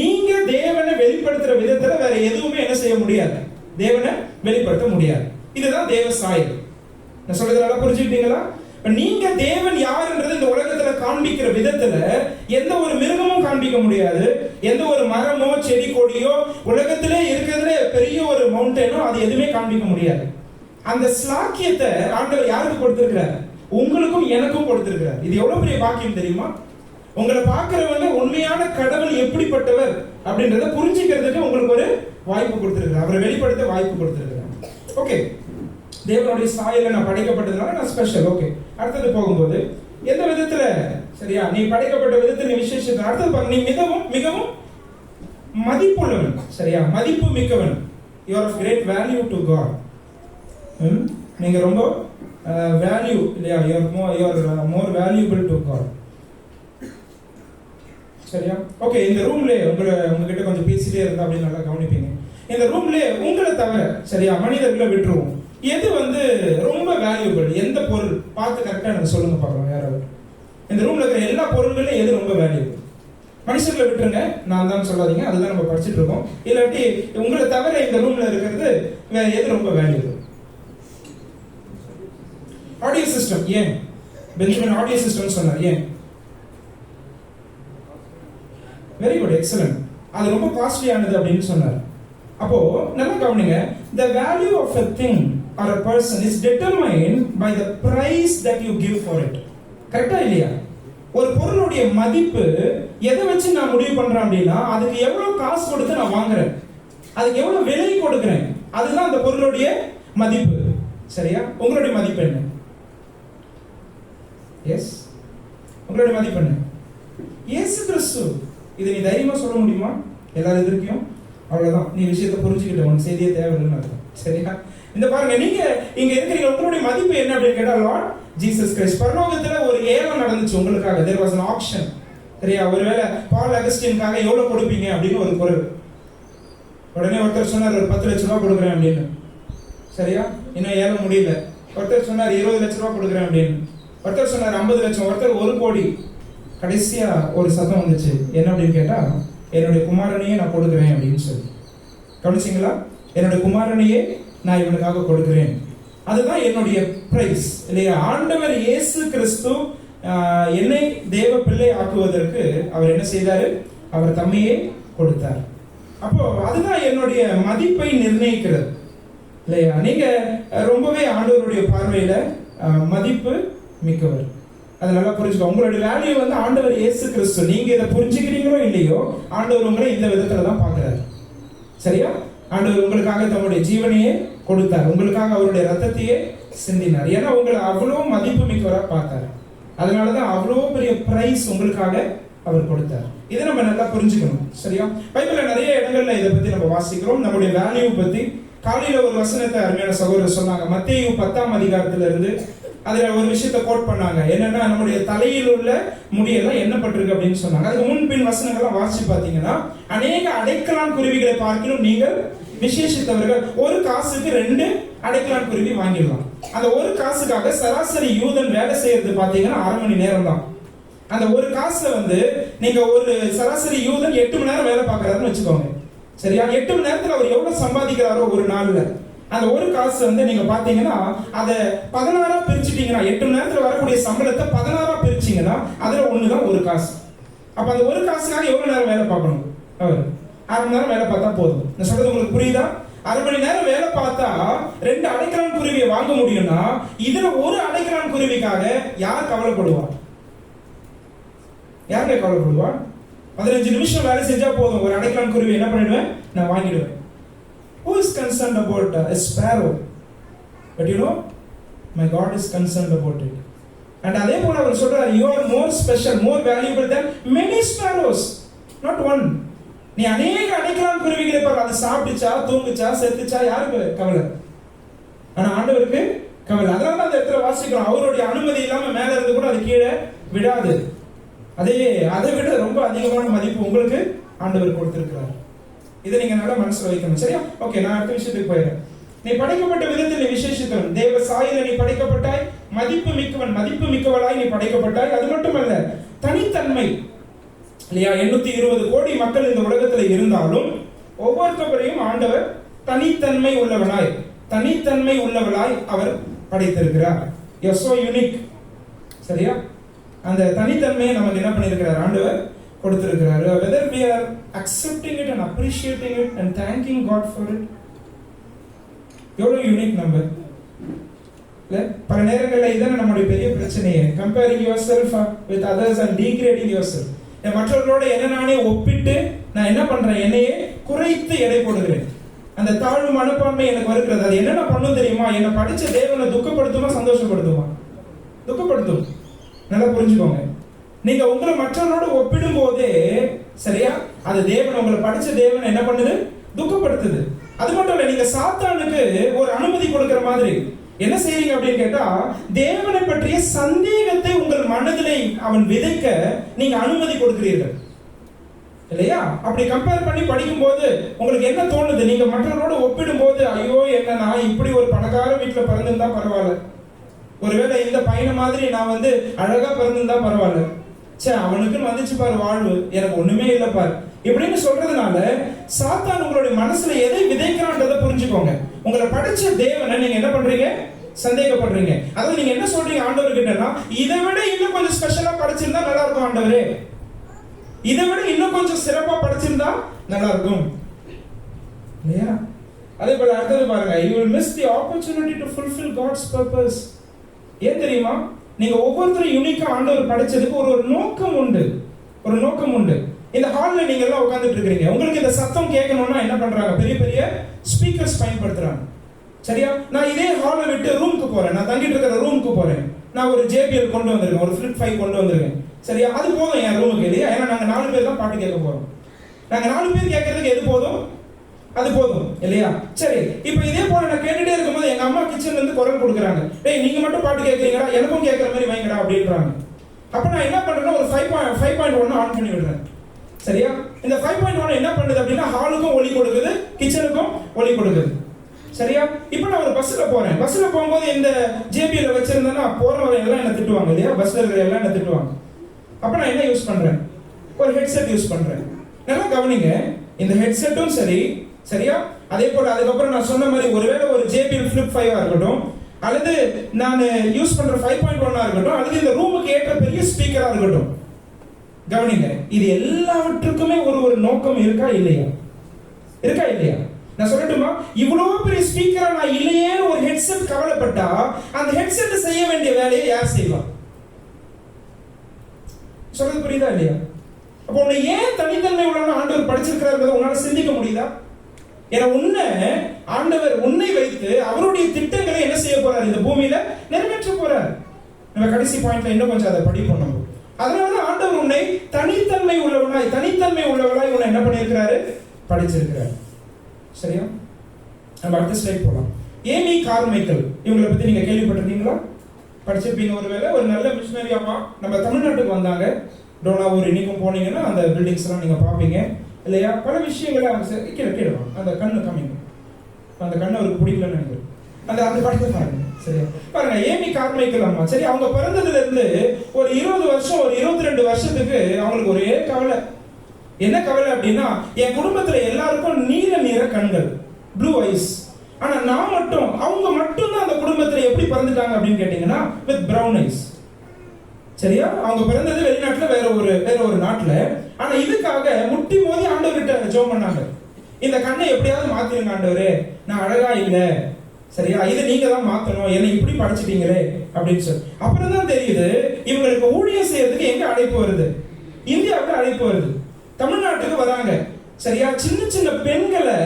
நீங்க தேவனை வெளிப்படுத்துற விதத்துல வேற எதுவுமே என்ன செய்ய முடியாது, தேவனை வெளிப்படுத்த முடியாது. இதுதான் தேவ சாயல். நான் சொல்றது நல்லா புரிஞ்சுக்கிட்டீங்களா? நீங்க தேவன் யாருன்றது இந்த உலகத்துல காண்பிக்கிற விதத்துல எந்த ஒரு மிருகமும் காண்பிக்க முடியாது. எந்த ஒரு மரமோ செடி கொடியோ உலகத்திலே இருக்கிறதுல பெரிய ஒரு மவுண்டனோ அது எதுவுமே காண்பிக்க முடியாது. அந்த ஸ்லாக்கியத்தை ஆண்டவர் யாருக்கு கொடுத்திருக்கிறார்? உங்களுக்கும் எனக்கும் கொடுத்திருக்கிறார். இது எவ்வளவு பெரிய பாக்கியம் தெரியுமா? உங்களை பார்க்கிறவங்க உண்மையான கடவுள் எப்படிப்பட்டவர் அப்படின்றத புரிஞ்சுக்கிறதுக்கு உங்களுக்கு ஒரு வாய்ப்பு கொடுத்திருக்கிறார், அவரை வெளிப்படுத்த வாய்ப்பு கொடுத்திருக்கிறார். ஓகே, தேவனுடைய சாயல்ல நான் படைக்கப்பட்டதுனால நான் ஸ்பெஷல். ஓகே, அடுத்தது போகும்போது எந்த விதத்துல, சரியா, நீ படைக்கப்பட்ட விதத்தில் நீ விசேஷத்தை. அடுத்தது பாருங்க, நீ மிகவும் மிகவும் மதிப்புள்ளவன். சரியா? மதிப்பு மிக்கவன். You are of great value to God. நீங்க ரொம்ப வேல்யூ இல்லையா? You are more valuable to God. சரியா? ஓகே, இந்த ரூம்ல உங்ககிட்ட கொஞ்சம் பேசிட்டே இருந்தா அப்படி நல்லா கவனிப்பீங்க. இந்த ரூம்ல உங்களை தவிர, சரியா, மனிதர்களை விட்டுருவோம், எது வந்து ரொம்ப வேல்யூபிள்? எந்த பொருள் பார்த்து கரெக்டா எனக்கு சொல்லுங்க பார்க்கலாம். யாராவது இந்த ரூம்ல இருக்கிற எல்லா பொருள்களும் எது ரொம்ப வேல்யூபிள்? மனுஷர்களை விட்டுருங்க, நான் தான் சொல்லாதீங்க, அதுதான் நம்ம படிச்சுட்டு இருக்கோம். இல்லாட்டி உங்களை தவிர இந்த ரூம்ல இருக்கிறது எது ரொம்ப வேல்யூபிள்? Audio system. ஏன் பெஞ்சமின் ஆடியோ சிஸ்டம் சொன்னார்? ஏன்? Very good, excellent. அது ரொம்ப காஸ்ட்லியானது அப்படின்னு சொன்னார். அப்போ நல்லா கவனிங்க, the value of a thing or a person is determined by the price that you give for it. கரெக்டா இல்லையா? ஒரு பொருளுடைய மதிப்பு எதை வச்சு நான் முடிவு பண்றேன் அப்படின்னா, அதுக்கு எவ்வளவு காசு கொடுத்து நான் வாங்குறேன், அதுக்கு எவ்வளவு விலை கொடுக்கிறேன், அதுதான் அந்த பொருளுடைய மதிப்பு. சரியா? உங்களுடைய மதிப்பு என்ன? எஸ், உங்களுடைய மதிப்பு என்ன? இயேசு கிறிஸ்து. இதை நீ தைரியமா சொல்ல முடியுமா எல்லாரும் எதிர்க்கும்? அவ்வளவுதான், நீ விஷயத்தை புரிஞ்சுக்கிட்ட, உனக்கு செய்தியே தேவையில்லைன்னு அர்த்தம். சரியா? இந்த பாருங்க, நீங்க இங்க இருக்கிறீங்க, உங்களுடைய மதிப்பு என்ன அப்படின்னு கேட்டா லார்ட் ஜீசஸ் கிரைஸ்ட். பரலோகத்துல ஒரு ஏலம் நடந்துச்சு உங்களுக்காக. there was an auction. சரியா? ஒருவேளை பால் அகஸ்டினுக்காக எவ்வளவு கொடுப்பீங்க அப்படின்னு ஒரு பொருள். உடனே ஒருத்தர் சொன்னார் ஒரு 10 லட்சம் ரூபாய் கொடுக்குறேன் அப்படின்னு. சரியா? இன்னும் ஏலம் முடியல. ஒருத்தர் சொன்னார் 20 லட்சம் ரூபாய் கொடுக்குறேன் அப்படின்னு. ஒருத்தர் சொன்னார் 50 லட்சம், ஒருத்தர் 1 கோடி. கடைசியா ஒரு சத்தம் வந்துச்சு, என்ன அப்படின்னு கேட்டா, என்னுடைய குமாரனையே நான் கொடுக்கிறேன் அப்படின்னு சொல்லி. கவனிச்சிங்களா? என்னுடைய குமாரனையே நான் இவனுக்காக கொடுக்கிறேன், அதுதான் என்னுடைய பிரைஸ் இல்லையா? ஆண்டவர் இயேசு கிறிஸ்து என்னை தேவ பிள்ளை ஆக்குவதற்கு அவர் என்ன செய்தாரு? அவர் தம்மையே கொடுத்தார். அப்போ அதுதான் என்னுடைய மதிப்பை நிர்ணயிக்கிறது இல்லையா? நீங்க ரொம்பவே ஆண்டவருடைய பார்வையில மதிப்பு மிக்கவர். அது நல்லா புரிஞ்சுக்கோ. உங்களுடைய வேல்யூ வந்து ஆண்டவர் இயேசு கிறிஸ்து. நீங்க இதை புரிஞ்சுக்கிறீங்களோ இல்லையோ, ஆண்டவர் உங்களை இந்த விதத்துல தான் பார்க்கிறார். சரியா? ஆண்டவர் உங்களுக்காக தம்முடைய ஜீவனையே கொடுத்தார், உங்களுக்காக அவருடைய ரத்தத்தையே சிந்தினார். ஏன்னா உங்களை அவ்வளோ மதிப்பு மிக்கவரா பார்த்தார். அதனாலதான் அவ்வளோ பெரிய பிரைஸ் உங்களுக்காக அவர் கொடுத்தார். இதை நம்ம நல்லா புரிஞ்சுக்கணும். சரியா? பைபிள்ல நிறைய இடங்கள்ல இதை பத்தி நம்ம வாசிக்கிறோம். நம்முடைய வேல்யூ பத்தி காலையில ஒரு வசனத்தை அருமையான சகோதரர் சொன்னாங்க. மத்தேயு 10ஆம் அதிகாரத்துல இருந்து அதுல ஒரு விஷயத்தை கோட் பண்ணாங்க. என்னன்னா, நம்முடைய தலையில் உள்ள முடியெல்லாம் எண்ணப்பட்டிருக்கு அப்படின்னு சொன்னாங்க. அதுக்கு முன்பின் வசனங்கள்லாம் வாசிச்சு பாத்தீங்கன்னா, அநேக அடைக்கலான் குருவிகளை பார்க்கணும் நீங்கள் விசேஷித்தவர்கள். ஒரு காசுக்கு 2 அடைக்கலான் குருவி வாங்கிடலாம். அந்த ஒரு காசுக்காக சராசரி யூதன் வேலை செய்யறது பாத்தீங்கன்னா 1/2 மணி நேரம் தான். அந்த ஒரு காசை வந்து நீங்க ஒரு சராசரி யூதன் 8 மணி நேரம் வேலை பார்க்கறாருன்னு வச்சுக்கோங்க. சரியா? 8 மணி நேரத்துல அவர் எவ்வளவு சம்பாதிக்கிறாரோ ஒரு நாள்ல, அந்த ஒரு காசு வந்து நீங்க பாத்தீங்கன்னா அதை 16ஆ பிரிச்சுட்டீங்கன்னா, 8 மணி நேரத்துல வரக்கூடிய சம்பளத்தை 16ஆ பிரிச்சீங்கன்னா அதுல ஒண்ணுதான் ஒரு காசு. அப்ப அந்த ஒரு காசுக்காக எவ்வளவு நேரம் வேலை பார்க்கணும்? அவர் 1/2 மணி நேரம் வேலை பார்த்தா போதும். நான் சொல்றது உங்களுக்கு புரியுதா? 1/2 மணி நேரம் வேலை பார்த்தா 2 அடைக்கலான் குருவியை வாங்க முடியும்னா, இதுல ஒரு அடைக்கலான் குருவிக்காக யார் கவலைப்படுவா? யாருங்க கவலைப்படுவா? 15 நிமிஷம் வேலை செஞ்சா போதும், ஒரு அடைக்கலான் குருவி என்ன பண்ணிடுவேன்? நான் வாங்கிடுவேன். Who is concerned about a sparrow? But you know, my God is concerned about it. And அதே போல அவர் சொல்றார், you are more special, more valuable than many sparrows, not one. நீ அநேக அடைக்கலான் குருவிகளை பாரு, அது சாப்பிட்டுச்சா, தூங்குச்சா, செத்துச்சா, யாருக்கு கவலை? ஆனா ஆண்டவருக்கு கவலை. அதனால அந்த இடத்துல வாசிக்கிறோம், அவருடைய அனுமதி இல்லாம மேல இருந்து கூட அது கீழே விடாது. அதை விட ரொம்ப அதிகமான மதிப்பு உங்களுக்கு ஆண்டவர் கொடுத்திருக்கிறார். இதை நீங்க நல்லா மனசுல வைக்கணும். சரியா? ஓகே, நான் அடுத்த விஷயத்துக்கு போயிடுறேன். நீ படைக்கப்பட்ட விதத்தில் நீ விசேஷித்தவன், தேவ சாயலில் நீ படைக்கப்பட்டாய், மதிப்பு மிக்கவன், மதிப்பு மிக்கவளாய் நீ படைக்கப்பட்டாய். அது மட்டுமல்ல, தனித்தன்மை இல்லையா? 820 கோடி மக்கள் இந்த உலகத்துல இருந்தாலும் ஒவ்வொருத்தவரையும் ஆண்டவர் தனித்தன்மை உள்ளவனாய், தனித்தன்மை உள்ளவளாய் அவர் படைத்திருக்கிறார். You are so unique. சரியா? அந்த தனித்தன்மையை நமக்கு என்ன பண்ணியிருக்கிறார்? ஆண்டவர் கொடுத்திருக்கிறார். Whether we are accepting it and appreciating it and thanking God for it. எவ்வளவு யூனிக் நம்ம இல்ல? பல நேரங்களில் இதான் நம்முடைய பெரிய பிரச்சனையே. comparing yourself with others and degrading yourself. மற்றவர்களோட என்ன நானே ஒப்பிட்டு நான் என்ன பண்றேன்? என்னையே குறைத்து எடை போடுகிறேன். அந்த தாழ்வு மனப்பான்மை எனக்கு வருகிறது. அது என்னென்ன பண்ணும் தெரியுமா? என்னை படிச்ச தேவனை துக்கப்படுத்துமா, சந்தோஷப்படுத்துமா? துக்கப்படுத்தும். நல்லா புரிஞ்சுக்கோங்க. நீங்க உங்களை மற்றவர்களோட ஒப்பிடும் போதே, சரியா, அது தேவன், உங்களை படிச்ச தேவன் என்ன பண்ணுது? துக்கப்படுத்துது. அது மட்டும் இல்ல, நீங்க சாத்தானுக்கு ஒரு அனுமதி கொடுக்கிற மாதிரி என்ன செய்வீங்க அப்படின்னு கேட்டா, தேவனை பற்றிய சந்தேகத்தை உங்கள் மனதிலே அவன் விதைக்க நீங்க அனுமதி கொடுக்கிறீர்கள் இல்லையா? அப்படி கம்பேர் பண்ணி படிக்கும் போது உங்களுக்கு என்ன தோணுது? நீங்க மற்றவர்களோட ஒப்பிடும் போது, ஐயோ என்ன, நான் இப்படி ஒரு பணக்கார வீட்டுல பிறந்திருந்தா பரவாயில்ல, ஒருவேளை இந்த பையனை மாதிரி நான் வந்து அழகா பிறந்திருந்தா பரவாயில்ல, சே அவனுக்குன்னு வந்துச்சு பாரு வாழ்வு, எனக்கு ஒண்ணுமே இல்லை பாரு, இப்படின்னு சொல்றதுனால சாத்தான் உங்களுடைய மனசுல எதை விதைக்கிறான்றதை புரிஞ்சுக்கோங்க. உங்களை படைச்ச தேவனை நீங்க என்ன பண்றீங்க? சந்தேகப்படுறீங்க. அதாவது நீங்க என்ன சொல்றீங்க ஆண்டவர் கிட்டனா, இதை விட இன்னும் கொஞ்சம் ஸ்பெஷலா படைச்சிருந்தா நல்லா இருக்கும் ஆண்டவரே. இதை விட இன்னும் கொஞ்சம் சிறப்பா படிச்சிருந்தா நல்லா இருக்கும் இல்லையா? அதே போல அடுத்தது பாருங்க, you will miss the opportunity to fulfill God's purpose. ஏன் தெரியுமா? நீங்க ஒவ்வொருத்தரும் யூனிக்கா ஆண்டவர் படைச்சதுக்கு ஒரு நோக்கம் உண்டு, ஒரு நோக்கம் உண்டு. இந்த ஹால்ல நீங்க எல்லாம் உட்கார்ந்துட்டு இருக்கீங்க, உங்களுக்கு இந்த சத்தம் கேட்கணும்னா என்ன பண்றாங்க? பெரிய பெரிய ஸ்பீக்கர்ஸ் பயன்படுத்துறாங்க. சரியா? நான் இதே ஹாலை விட்டு ரூமுக்கு போறேன், நான் தங்கிட்டு இருக்கிற ரூமுக்கு போறேன், நான் ஒரு JBL கொண்டு வந்திருக்கேன், ஒரு Flip 5 கொண்டு வந்திருக்கேன். சரியா? அது போதும் என் ரூமுக்கு இல்லையா? ஏன்னா நாங்க 4 பேர் தான் பாட்டு கேட்க போறோம். நாங்க 4 பேர் கேட்கறதுக்கு எது போதும்? அது போதும் இல்லையா? சரி, இப்போ இதே போல நான் கேட்டுட்டே இருக்கும்போது எங்க அம்மா கிச்சன்ல இருந்து குரல் கொடுக்குறாங்க, டேய் நீங்க மட்டும் பாட்டு கேட்கறீங்களா, எனக்கும் கேட்கற மாதிரி வைங்கடா அப்படின்றாங்க. அப்ப நான் என்ன பண்றேன்னா ஒரு 5.1 ஆன் பண்ணி விடுறேன். சரியா? இந்த 5.1 என்ன பண்ணுது அப்படின்னா ஹாலுக்கும் ஒலி கொடுக்குது, கிச்சனுக்கும் ஒலி கொடுக்குது. சரியா? இப்போ நான் ஒரு பஸ்ல போறேன், பஸ்ல போகும்போது இந்த JBL வச்சிருந்தேன்னா போறவங்க எல்லாம் என்ன திட்டுவாங்க இல்லையா? பஸ்ல இருக்கிற எல்லாம் என்ன திட்டுவாங்க. அப்ப நான் என்ன யூஸ் பண்றேன்? ஒரு ஹெட்செட் யூஸ் பண்றேன். நல்லா கவனிங்க, இந்த ஹெட்செட்டும் சரி, சரியா? அதே போல அதுக்கப்புறம் நான் சொன்ன மாதிரி ஒருவேளை ஒரு JBL Flip 5 இருக்கட்டும், அல்லது நான் யூஸ் பண்ற 5.1 இருக்கட்டும், அல்லது இந்த ரூமுக்கு ஏற்ற பெரிய ஸ்பீக்கரா இருக்கட்டும், கவனிங்க, இது எல்லாவற்றுக்குமே ஒரு நோக்கம் இருக்கா இல்லையா? இருக்கா இல்லையா? நான் சொல்லட்டுமா? இவ்வளவு பெரிய ஸ்பீக்கரா நான் இல்லையே ஒரு ஹெட்செட் கவலைப்பட்டா அந்த ஹெட்செட் செய்ய வேண்டிய வேலையை யார் செய்வா? சொல்றது புரியுதா இல்லையா? அப்போ உன்னை ஏன் தனித்தன்மை உள்ள ஆண்டவர் படிச்சிருக்கிறார் உன்னால சிந்திக்க முடியுதா? ஏன்னா ஆண்டவர் உன்னை வைத்து அவருடைய திட்டங்களை என்ன செய்ய போறார்? இந்த பூமியில நிறைவேற்ற போறார். நம்ம கடைசி பாயிண்ட்ல இன்னும் கொஞ்சம் அதை படிப்போம் நம்ம. அதனால ஆண்டவர் உன்னை தனித்தன்மை உள்ளவளாய் உன்னை என்ன பண்ணியிருக்கிறாரு? படிச்சிருக்கிறார். சரியா? நம்ம அடுத்த ஸ்லைட் போலாம். ஏமி கார்மைக்கல், இவங்களை பத்தி நீங்க கேள்விப்பட்டிருக்கீங்களா? படிச்சிருப்பீங்க ஒருவேளை. ஒரு நல்ல மிஷனரி அம்மா நம்ம தமிழ்நாட்டுக்கு வந்தாங்க. டோனாவூர் இன்னைக்கும் போனீங்கன்னா அந்த பில்டிங்ஸ் எல்லாம் நீங்க பாப்பீங்க இல்லையா? பல விஷயங்களை அவங்க கேடுவாங்க. அந்த கண்ணு கம்மிங்க, அந்த கண்ணு அவருக்கு பிடிக்கலன்னு நினைக்கிறேன். அந்த படத்தை பாருங்க. சரியா? பாருங்க, ஏமி கார்மைக்கல் அம்மா, சரி, அவங்க பிறந்ததுல இருந்து ஒரு 20 வருஷம், ஒரு 22 வருஷத்துக்கு அவங்களுக்கு ஒரே கவலை. என்ன கவலை அப்படின்னா, என் குடும்பத்துல எல்லாருக்கும் நீல நிற கண்கள், ப்ளூ ஐஸ். ஆனா நான் மட்டும், அவங்க மட்டும் தான் அந்த குடும்பத்துல எப்படி பிறந்துட்டாங்க அப்படின்னு கேட்டீங்கன்னா வித் பிரவுன் ஐஸ். சரியா? அவங்க பிறந்தது வெளிநாட்டுல, வேற ஒரு நாட்டுல. ஆனா இதுக்காக முட்டி மோதி ஆண்டவர்கிட்ட ஜெபம் பண்ணாங்க, இந்த கண்ணை எப்படியாவது மாத்திருங்க ஆண்டவரே, நான் அழகா இல்ல, சரியா, இதை நீங்க தான் மாத்தணும், என்னை இப்படி படிச்சிட்டீங்களே அப்படின்னு சொல்லி. அப்புறம் தான் தெரியுது இவங்களுக்கு ஊழியம் செய்யறதுக்கு எங்க அழைப்பு வருது? இந்தியாவுக்கு அழைப்பு வருது. தமிழ்நாட்டுக்கு வராங்க. சரியா? சின்ன சின்ன பெண்களை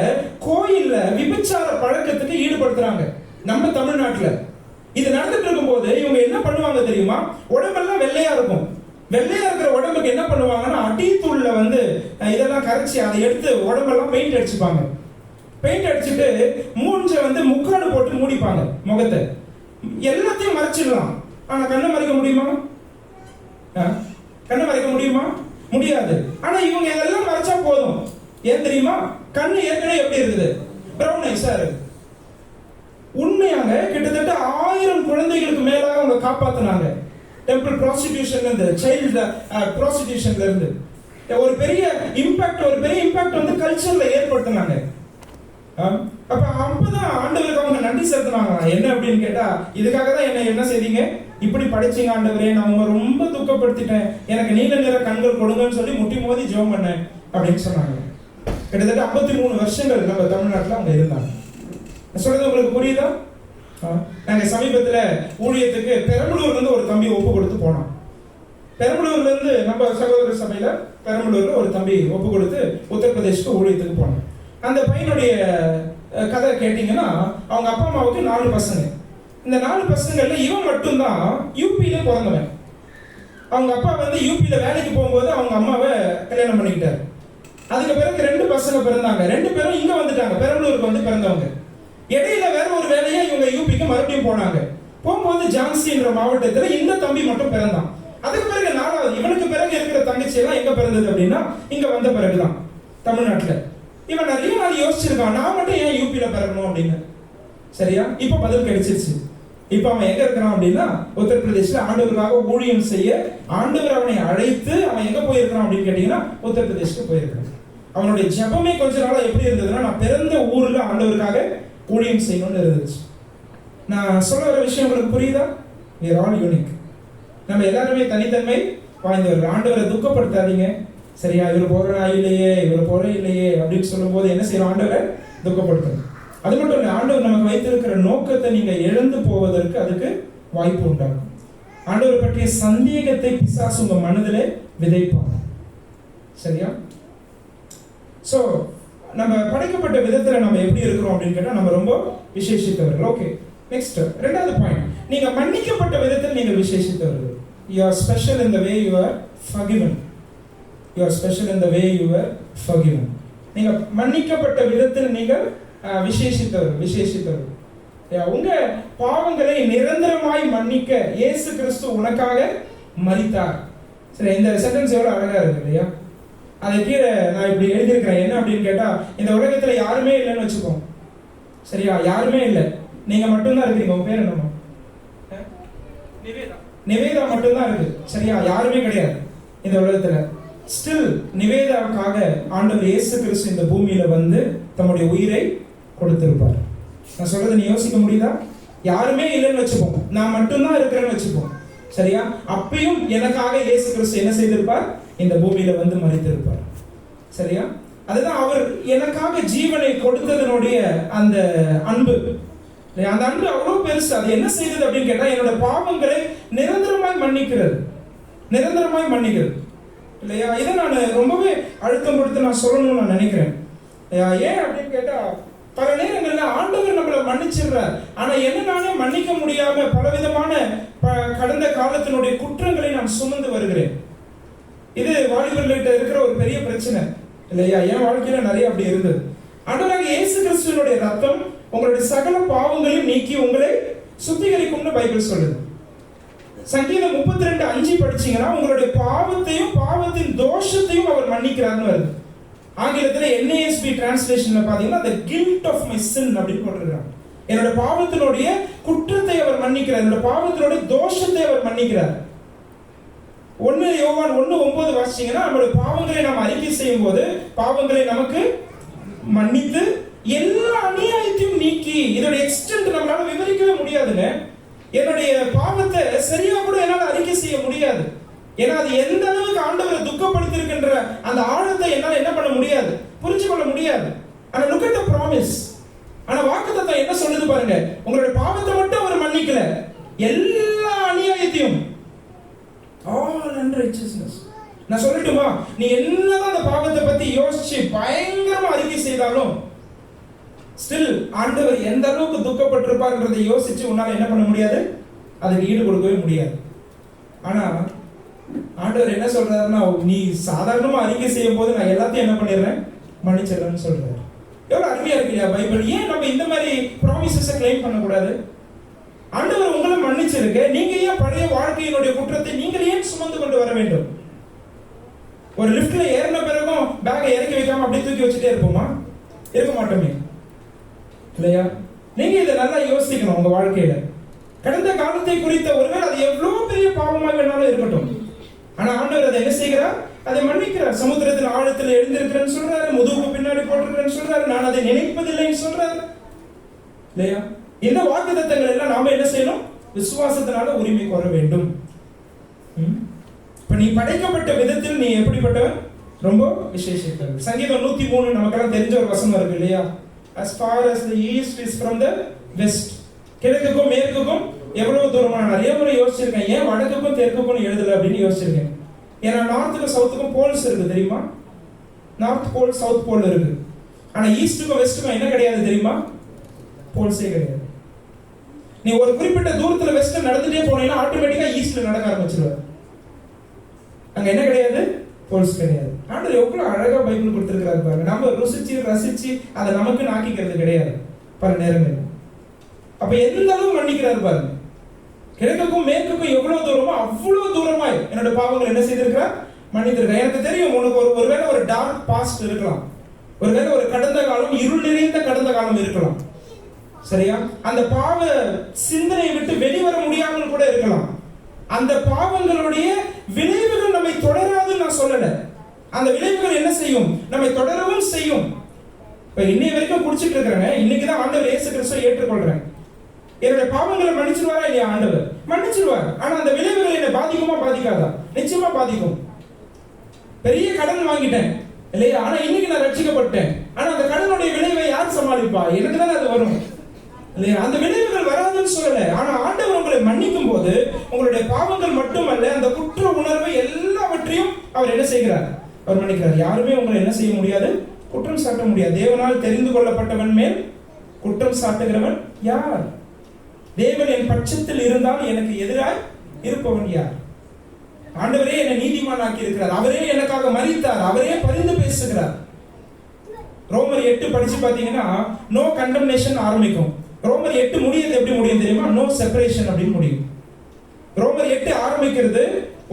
கோயில்ல விபச்சார பழக்கத்துக்கு ஈடுபடுத்துறாங்க நம்ம தமிழ்நாட்டுல. இது நடந்துட்டு இருக்கும் போது இவங்க என்ன பண்ணுவாங்க தெரியுமா? உடம்பெல்லாம் வெள்ளையா இருக்கும். வெள்ளையா இருக்கிற உடம்புக்கு என்ன பண்ணுவாங்கன்னா அடித்தூள்ல இதெல்லாம் கரைச்சி அதை எடுத்து உடம்பெல்லாம் பெயிண்ட் அடிச்சுப்பாங்க. பெயிண்ட் அடிச்சுட்டு மூஞ்ச முக்காடு போட்டு மூடிப்பாங்க, முகத்தை எல்லாத்தையும் மறைச்சிடலாம். ஆனா கண்ணை மறைக்க முடியுமா? கண்ணை மறைக்க முடியுமா? முடியாது. ஆனா இவங்க இதெல்லாம் மறைச்சா போதும். ஏன் தெரியுமா? கண்ணு ஏற்கனவே எப்படி இருக்குது? பிரவுன் ஐஸா இருக்கு. உண்மையாக கிட்டத்தட்ட 1000 குழந்தைகளுக்கு மேலாக அவங்க காப்பாத்தினாங்க. டெம்பிள் ப்ராஸ்டிடியூஷன்ல இருந்து, சைல்டு ப்ராஸ்டிடியூஷன்ல இருந்து ஒரு பெரிய இம்பாக்ட் கல்ச்சர்ல ஏற்படுத்தினாங்க. அப்ப அப்பதான் ஆண்டவருக்கு அவங்க நன்றி செலுத்தினாங்க. என்ன அப்படின்னு கேட்டா, இதுக்காக தான் என்ன செய்தீங்க, இப்படி படிச்சீங்க ஆண்டவரே, நான் உங்க ரொம்ப துக்கப்படுத்திட்டேன், எனக்கு நீல நிற கண்கள் கொடுங்கன்னு சொல்லி முட்டி மோதி ஜெபம் பண்ணேன் அப்படின்னு சொன்னாங்க. கிட்டத்தட்ட 53 வருஷங்கள் நம்ம தமிழ்நாட்டில் அவங்க இருந்தாங்க. சொல்றது உங்களுக்கு புரியுதா? நாங்க சமீபத்துல ஊழியத்துக்கு பெரம்பலூர்ல இருந்து ஒரு தம்பி ஒப்பு கொடுத்து போனோம். பெரம்பலூர்ல இருந்து நம்ம சகோதர சபையில பெரம்பலூர்ல ஒரு தம்பி ஒப்பு கொடுத்து உத்தரப்பிரதேஷ்க்கு ஊழியத்துக்கு போனோம். அந்த பையனுடைய கதை கேட்டீங்கன்னா, அவங்க அப்பா அம்மாவுக்கு 4 பசங்க. இந்த 4 பசங்கள்ல இவன் மட்டும்தான் யூபியில பிறந்தவன். அவங்க அப்பா யூபியில வேலைக்கு போகும்போது அவங்க அம்மாவை கல்யாணம் பண்ணிக்கிட்டாரு. அதுக்கு பிறகு 2 பசங்க பிறந்தாங்க. 2 பேரும் இங்க வந்துட்டாங்க, பெரம்பலூருக்கு பிறந்தவங்க. இடையில வேற ஒரு வேலையா இவங்க யூபிக்கு மறுபடியும் போனாங்க. போகும்போது ஜான்சி என்ற மாவட்டத்துல இந்த தம்பி மட்டும் பிறந்தான். அதுக்கு பிறகு 4வது, இவனுக்கு பிறகு இருக்கிற தங்கச்சி எல்லாம் எங்க பிறந்தது அப்படின்னா இங்க வந்த பிறகுதான் தமிழ்நாட்டுல. இவன் நிறைய நாள் யோசிச்சிருக்கான், நான் மட்டும் ஏன் யூபியில பிறக்கணும் அப்படின்னு. சரியா? இப்ப பதில் கிடைச்சிருச்சு. இப்ப அவன் எங்க இருக்கிறான் அப்படின்னா உத்தரப்பிரதேஷ்ல ஆண்டவருக்காக ஊழியம் செய்ய ஆண்டவர் அவனை அழைத்து அவன் எங்க போயிருக்கிறான் அப்படின்னு கேட்டீங்கன்னா உத்தரப்பிரதேஷ்க்கு போயிருக்கிறான். அவனுடைய ஜெபமே கொஞ்ச நாளா எப்படி இருந்ததுன்னா, நான் பிறந்த ஊர்ல ஆண்டவருக்காக ஊழியம் செய்யணும்னு இருந்துச்சு. நான் சொல்ல வர விஷயம் உங்களுக்கு புரியுதா? we are all unique. நம்ம எல்லாருமே தனித்தன்மை வாய்ந்தவர்கள். ஆண்டவரை துக்கப்படுத்தாதீங்க, சரியா? இவர் போறா இல்லையே, இவர் போற இல்லையே அப்படின்னு சொல்லும் போது என்ன செய்யணும்? ஆண்டவரை துக்கப்படுத்தணும். அது மட்டும் இல்லை, ஆண்டவர் நமக்கு வைத்திருக்கிற நோக்கத்தை நீங்க இழந்து போவதற்கு அதுக்கு வாய்ப்பு உண்டாகும். ஆண்டவர் பற்றிய சந்தேகத்தை பிசாசு உங்க மனதிலே விதைப்பாங்க. சரியா? சோ நம்ம படைக்கப்பட்ட விதத்துல நம்ம எப்படி இருக்கிறோம் அப்படின்னு கேட்டா நம்ம ரொம்ப விசேஷித்தவர்கள். ஓகே, நெக்ஸ்ட் ரெண்டாவது பாயிண்ட், நீங்க மன்னிக்கப்பட்ட விதத்தில் நீங்கள் விசேஷித்தவர்கள். You are special in the way you are forgiven. You are special in the way you are forgiven. நீங்க மன்னிக்கப்பட்ட விதத்தில் நீங்கள் விசேஷித்தவர்கள். உங்க பாவங்களை நிரந்தரமாய் மன்னிக்க இயேசு கிறிஸ்து உனக்காக மரித்தார். சரி, இந்த சென்டென்ஸ் எவ்வளவு அழகா இருக்கு இல்லையா? அதை கீழே நான் இப்படி எழுதியிருக்கிறேன். என்ன அப்படின்னு கேட்டா, இந்த உலகத்துல யாருமே இல்லைன்னு வச்சுக்கோம். சரியா? யாருமே இல்லை, நீங்க மட்டும்தான் இருக்கிறீங்க. உங்க பேர் என்னமா? நிவேதா மட்டும்தான் இருக்கு. சரியா? யாருமே கிடையாது இந்த உலகத்துல. ஸ்டில் நிவேதாவுக்காக ஆண்டவர் இயேசு கிறிஸ்து இந்த பூமியில வந்து தம்முடைய உயிரை கொடுத்திருப்பார். நான் சொல்றது நீ யோசிக்க முடியுதா? யாருமே இல்லைன்னு வச்சுப்போம், நான் மட்டும்தான் இருக்கிறேன்னு வச்சுப்போம். சரியா? அப்பயும் எனக்காக இயேசு கிறிஸ்து என்ன செய்திருப்பார்? இந்த பூமியில வந்து மரித்திருப்பார். சரியா? அதுதான் அவர் எனக்காக ஜீவனை கொடுத்ததனுடைய அந்த அன்பு. அந்த அன்பு அவ்வளவு பெருசு. அது என்ன செய்தது அப்படின்னு கேட்டா, என்னோட பாவங்களை நிரந்தரமாய் மன்னிக்கிறது. நிரந்தரமாய் மன்னிக்கிறது இல்லையா? இதை நான் ரொம்பவே அழுத்தம் கொடுத்து நான் சொல்லணும்னு நான் நினைக்கிறேன். ஏன் அப்படின்னு கேட்டா, பல நேரங்கள்ல ஆண்டவர் நம்மளை மன்னிச்சிடுறார். ஆனா என்ன நானே மன்னிக்க முடியாம பலவிதமான கடந்த காலத்தினுடைய குற்றங்களை நான் சுமந்து வருகிறேன். இது வாலிபர்கள்கிட்ட இருக்கிற ஒரு பெரிய பிரச்சனை இல்லையா? என் வாழ்க்கையில நிறைய அப்படி இருந்தது. ஆண்டவராக இயேசு கிறிஸ்துவினுடைய ரத்தம் உங்களுடைய சகல பாவங்களையும் நீக்கி உங்களை சுத்திகரிக்கும்னு பைபிள் சொல்லுது. சங்கீதம் 32:5 படிச்சீங்கன்னா உங்களுடைய பாவத்தையும் பாவத்தின் தோஷத்தையும் அவர் மன்னிக்கிறார்னு வருது. ஆங்கிலத்துல NASB டிரான்ஸ்லேஷன்ல பாத்தீங்கன்னா the guilt of my sin அப்படின்னு போட்டிருக்காங்க. என்னோட பாவத்தினுடைய குற்றத்தை அவர் மன்னிக்கிறார், என்னோட பாவத்தினுடைய தோஷத்தை அவர் மன்னிக்கிறார். 1 யோவான் 1:9 வாசிச்சீங்கன்னா, நம்மளுடைய பாவங்களை நாம் அறிக்கை செய்யும் போது பாவங்களை நமக்கு மன்னித்து எல்லா அநியாயத்தையும் நீக்கி, இதோட எக்ஸ்டென்ட் நம்மளால விவரிக்கவே முடியாதுங்க. என்னுடைய பாவத்தை சரியா கூட என்னால அறிக்கை செய்ய முடியாது. ஏன்னா அது எந்த அளவுக்கு ஆண்டவரை துக்கப்படுத்திருக்கின்ற அந்த ஆழத்தை என்னால என்ன பண்ண முடியாது, புரிஞ்சு கொள்ள முடியாது. ஆனா look at the promise. ஆனா வாக்குத்தத்தம் என்ன சொல்லுது பாருங்க, உங்களுடைய பாவத்தை மட்டும் அவர் மன்னிக்கல, எல்லா அநியாயத்தையும், all unrighteousness. நான் சொல்லட்டுமா, நீ என்னதான் அந்த பாவத்தை பத்தி யோசிச்சு பயங்கரமா அறிக்கை செய்தாலும் ஸ்டில் ஆண்டவர் எந்த அளவுக்கு துக்கப்பட்டிருப்பார்ன்றதை யோசிச்சு உன்னால என்ன பண்ண முடியாது, அதுக்கு ஈடு கொடுக்கவே முடியாது. ஆனா ஆண்டவர் என்ன சொல்றாருன்னா, நீ சாதாரணமா அறிக்கை செய்யும் போது நான் எல்லாத்தையும் என்ன பண்ணிடுறேன், மன்னிச்சிடுறேன்னு சொல்றாரு. எவ்வளவு அருமையா இருக்கு இல்லையா பைபிள்? ஏன் நம்ம இந்த மாதிரி ப்ராமிசஸை கிளைம் பண்ணக்கூடாது? ஆண்டவர் உங்களை மன்னிச்சிருக்கு, நீங்க ஏன் பழைய வாழ்க்கையினுடைய குற்றத்தை நீங்கள் ஏன் சுமந்து கொண்டு வர வேண்டும்? ஒரு லிப்ட்ல ஏறின பிறகும் பேக்கை இறக்கி வைக்காம அப்படியே தூக்கி வச்சுட்டே இருப்போமா? இருக்க மாட்டோமே இல்லையா? நீங்க இதை நல்லா யோசிக்கணும் உங்க வாழ்க்கையில. கடந்த காலத்தை குறித்த ஒருவேளை அது எவ்வளவு பெரிய பாவமாக வேணாலும் இருக்கட்டும், ஆனா ஆண்டவர் அதை என்ன செய்கிறார், அதை மன்னிக்கிறார். சமுத்திரத்தின் ஆழத்தில் எழுந்திருக்கிறேன்னு சொல்றாரு, முதுகுக்கு பின்னாடி போட்டிருக்கிறேன்னு சொல்றாரு, நான் அதை நினைப்பதில்லைன்னு சொல்றாரு இல்லையா? இந்த வாக்குத்தத்தங்கள் எல்லாம் நாம என்ன செய்யணும், விசுவாசத்தினால உரிமை கோர வேண்டும். இப்ப நீ படைக்கப்பட்ட விதத்தில் நீ எப்படிப்பட்டவன், ரொம்ப விசேஷித்தவன். சங்கீதம் 103 நமக்கெல்லாம் தெரிஞ்ச ஒரு வசனம் இருக்கு இல்லையா? as far as the east is from the west. கிழக்குக்கும் மேற்குக்கும் எவ்வளவு தூரமா? நிறைய முறை யோசிச்சிருக்கேன், ஏன் வடக்குக்கும் தெற்குக்கும் எழுதல அப்படின்னு யோசிச்சிருக்கேன். ஏன்னா நார்த்துக்கும் சவுத்துக்கும் போல்ஸ் இருக்கு தெரியுமா? நார்த் போல் சவுத் போல் இருக்கு. ஆனா ஈஸ்டுக்கும் வெஸ்டுக்கும் என்ன கிடையாது தெரியுமா? போல்ஸே கிடையாது. நீ ஒரு குறிப்பிட்ட தூரத்துல வெஸ்ட்ல நடந்துட்டே போனீங்கன்னா ஆட்டோமேட்டிக்கா ஈஸ்ட்ல நடக்க ஆரம்பிச்சிருவார். அங்க என்ன கிடையாது, போல்ஸ் கிடையாது. ஆண்டவர் எவ்வளவு அழகா பைபிள் கொடுத்திருக்கிறாரு பாருங்க. நம்ம ருசிச்சு ரசிச்சு அதை நமக்கு ஆக்கிக்கிறது கிடையாது பல நேரங்கள். அப்ப எந்த அளவு மன்னிக்கிறாரு பாருங்க. கிழக்குக்கும் மேற்குக்கும் எவ்வளவு தூரமோ அவ்வளவு தூரமாய் என்னோட பாவங்கள் என்ன செய்திருக்கிறார், மன்னித்திருக்கிறார். எனக்கு தெரியும் உனக்கு ஒருவேளை ஒரு டார்க் பாஸ்ட் இருக்கலாம், ஒருவேளை ஒரு கடந்த காலம், இருள் நிறைந்த கடந்த காலம் இருக்கலாம். சரியா? அந்த பாவ சிந்தனையை விட்டு வெளிவர முடியாமல் கூட இருக்கலாம். அந்த பாவங்களுடைய விளைவுகள் நம்மை தொடராதுன்னு நான் சொல்லல. அந்த விளைவுகள் என்ன செய்யும், நம்மை தொடரவும் செய்யும். இப்ப இன்னைய வரைக்கும் குடிச்சிட்டு இருக்கிறேங்க, இன்னைக்குதான் ஆண்டவர் இயேசு கிறிஸ்துவை ஏற்றுக்கொள்றேன். என்னுடைய பாவங்களை மன்னிச்சிருவாரா இல்லையா? ஆண்டவர் மன்னிச்சிருவார். ஆனா அந்த விளைவுகள் என்ன பாதிக்குமா பாதிக்காதா? நிச்சயமா பாதிக்கும். பெரிய கடன் வாங்கிட்டேன் இல்லையா, ஆனா இன்னைக்கு நான் ரட்சிக்கப்பட்டேன். ஆனா அந்த கடனுடைய விளைவை யார் சமாளிப்பா? எனக்கு தானே அது வரும் இல்லையா? அந்த விளைவுகள் வராதுன்னு சொல்லல. ஆனா ஆண்டவர் உங்களை மன்னிக்கும் போது உங்களுடைய பாவங்கள் மட்டுமல்ல, அந்த குற்ற உணர்வை எல்லாவற்றையும் அவர் என்ன செய்கிறார்? அவர் மன்னிக்கிறார். யாருமே உங்களை என்ன செய்ய முடியாது? குற்றம் சாட்ட முடியாது. தேவனால் தெரிந்து கொள்ளப்பட்டவன் மேல் குற்றம் சாட்டுகிறவன் யார்? தேவன் என் பட்சத்தில் இருந்தால் எனக்கு எதிராய் இருப்பவன் யார்? ஆண்டவரே என்னை நீதிமான் ஆக்கி இருக்கிறார். அவரே எனக்காக மரித்தார். அவரே பரிந்து பேசுகிறார். ரோமர் 8 படிச்சு பாத்தீங்கன்னா நோ கண்டம்னேஷன் ஆரம்பிக்கும். ரோமர் 8 முடியுது எப்படி முடியும் தெரியுமா? நோ செப்பரேஷன் அப்படின்னு முடியும். ரோமர் 8 ஆரம்பிக்கிறது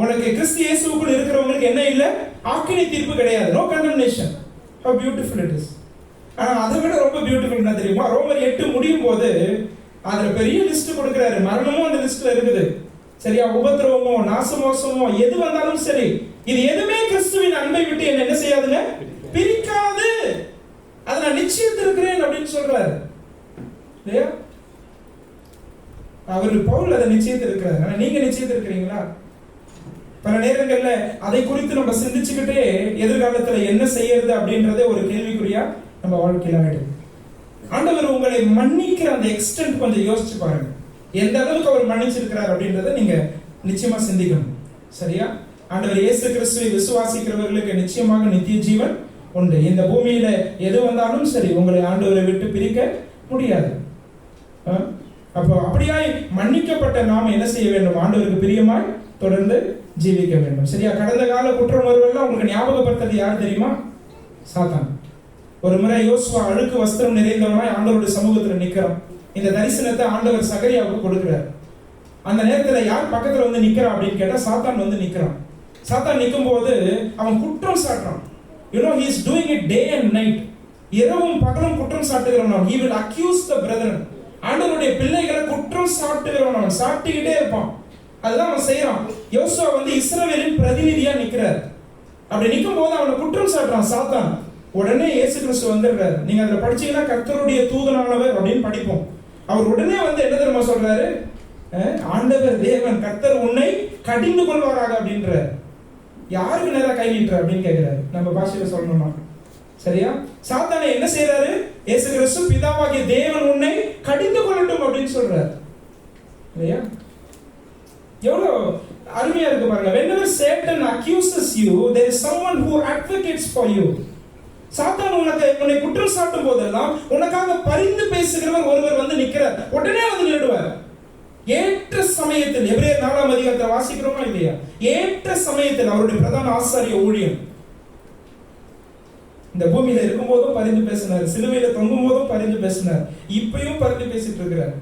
உனக்கு கிறிஸ்து இயேசுவுக்குள் இருக்கிறவங்களுக்கு என்ன இல்ல? ஆக்கினை தீர்ப்பு கிடையாது. No condemnation. how beautiful it is. அதை விட ரொம்ப பியூட்டிஃபுல் என்ன தெரியுமா? ரோமர் 8 முடியும் போது அதுல பெரிய லிஸ்ட் கொடுக்கிறாரு. மரணமும் அந்த லிஸ்ட்ல இருக்குது. சரியா? உபத்திரவமோ நாசமோசமோ எது வந்தாலும் சரி, இது எதுவுமே கிறிஸ்துவின் அன்பை விட்டு என்ன செய்யாதுங்க? பிரிக்காது. அதை நான் நிச்சயித்திருக்கிறேன் அப்படின்னு சொல்றாரு. அவர் பவுல் அதை நிச்சயித்திருக்கிறார். ஆனா நீங்க நிச்சயித்திருக்கிறீங்களா? பல நேரங்கள்ல அதை குறித்து நம்ம சிந்திச்சுக்கிட்டே எதிர்காலத்துல என்ன செய்யறது அப்படின்றதே ஒரு கேள்விக்குறியா நம்ம வாழ்க்கையில ஆயிடுது. ஆண்டவர் உங்களை மன்னிக்கிற அந்த எக்ஸ்டென்ட் கொஞ்சம் யோசிச்சு பாருங்க. எந்த அளவுக்கு அவர் மன்னிச்சிருக்கிறார் அப்படின்றத நீங்க நிச்சயமா சிந்திக்கணும். சரியா? ஆண்டவர் இயேசு கிறிஸ்துவை விசுவாசிக்கிறவர்களுக்கு நிச்சயமாக நித்திய ஜீவன் உண்டு. இந்த பூமியில எது வந்தாலும் சரி, உங்களை ஆண்டவரை விட்டு பிரிக்க முடியாது. அப்போ அப்படியாய் மன்னிக்கப்பட்ட நாம் என்ன செய்ய வேண்டும்? ஆண்டவருக்கு பிரியமாய் தொடர்ந்து ஜீவிக்க வேண்டும். சரியா? கடந்த கால குற்றமுறைகள்லாம் உங்களுக்கு ஞாபகப்படுத்துறது யார் தெரியுமா? சாத்தான். ஒரு முறை யோசுவா அழுக்கு வஸ்திரம் நிறைந்தவனாய் ஆண்டவருடைய சமூகத்துல நிக்கிறான். இந்த தரிசனத்தை ஆண்டவர் சகரியாவுக்கு கொடுக்கிறார். அந்த நேரத்துல யார் பக்கத்துல வந்து நிக்கிறா அப்படின்னு கேட்டா சாத்தான் வந்து நிக்கிறான். சாத்தான் நிற்கும் போது அவன் குற்றம் சாட்டுறான். You know, he is doing it day and night. இரவும் பகலும் குற்றம் சாட்டுகிறவன். He will accuse the brethren. ஆண்டவருடைய பிள்ளைகளை குற்றம் சாட்டுகிறவன். அவன் சாட்டிக்கிட்டே இருப்பான். அதுதான் அவன் செய்யறான். யோசுவா வந்து இஸ்ரவேலின் பிரதிநிதியா நிக்கிறார். அப்படி நிற்கும் போது அவனை குற்றம் சாட்டுறான் சாத்தான். உடனே இயேசு கிறிஸ்து வந்துடுறாரு. நீங்க அதுல படிச்சீங்கன்னா கர்த்தருடைய தூதனானவர் அப்படின்னு படிப்போம். அவர் உடனே வந்து என்ன தெரியுமா சொல்றாரு? ஆண்டவர் தேவன் கர்த்தர் உன்னை கடிந்து கொள்வாராக அப்படின்ற. யாருக்கு நேரா கை நீட்டுற அப்படின்னு கேட்கிறாரு நம்ம பாஷையில சொல்லணும்னா. சரியா? சாத்தானை என்ன செய்யறாரு? இயேசு கிறிஸ்து பிதாவாகிய தேவன் உன்னை கடிந்து கொள்ளட்டும் அப்படின்னு சொல்றாரு. இல்லையா? எவ்வளவு அருமையா இருக்கு பாருங்க. Whenever Satan accuses you, there is someone who advocates for you. சாத்தான் உன்னை குற்றம் சாட்டும் போதெல்லாம் உனக்காக பரிந்து பேசுகிறவர் ஒருவர் வந்து நிற்கிறார். உடனே வந்து நின்றுடுவார். ஏற்ற சமயத்தில் எபிரேயர் 4ஆம் அதிகாரத்தை வாசிக்கிறோமா இல்லையா? ஏற்ற சமயத்தில் அவருடைய பிரதான ஆசாரிய ஊழியம். இந்த பூமியில இருக்கும் போதும் பரிந்து பேசினார், சிலுவையில தொங்கும் போதும் பரிந்து பேசினார், இப்பயும் பரிந்து பேசிட்டு இருக்கிறார்.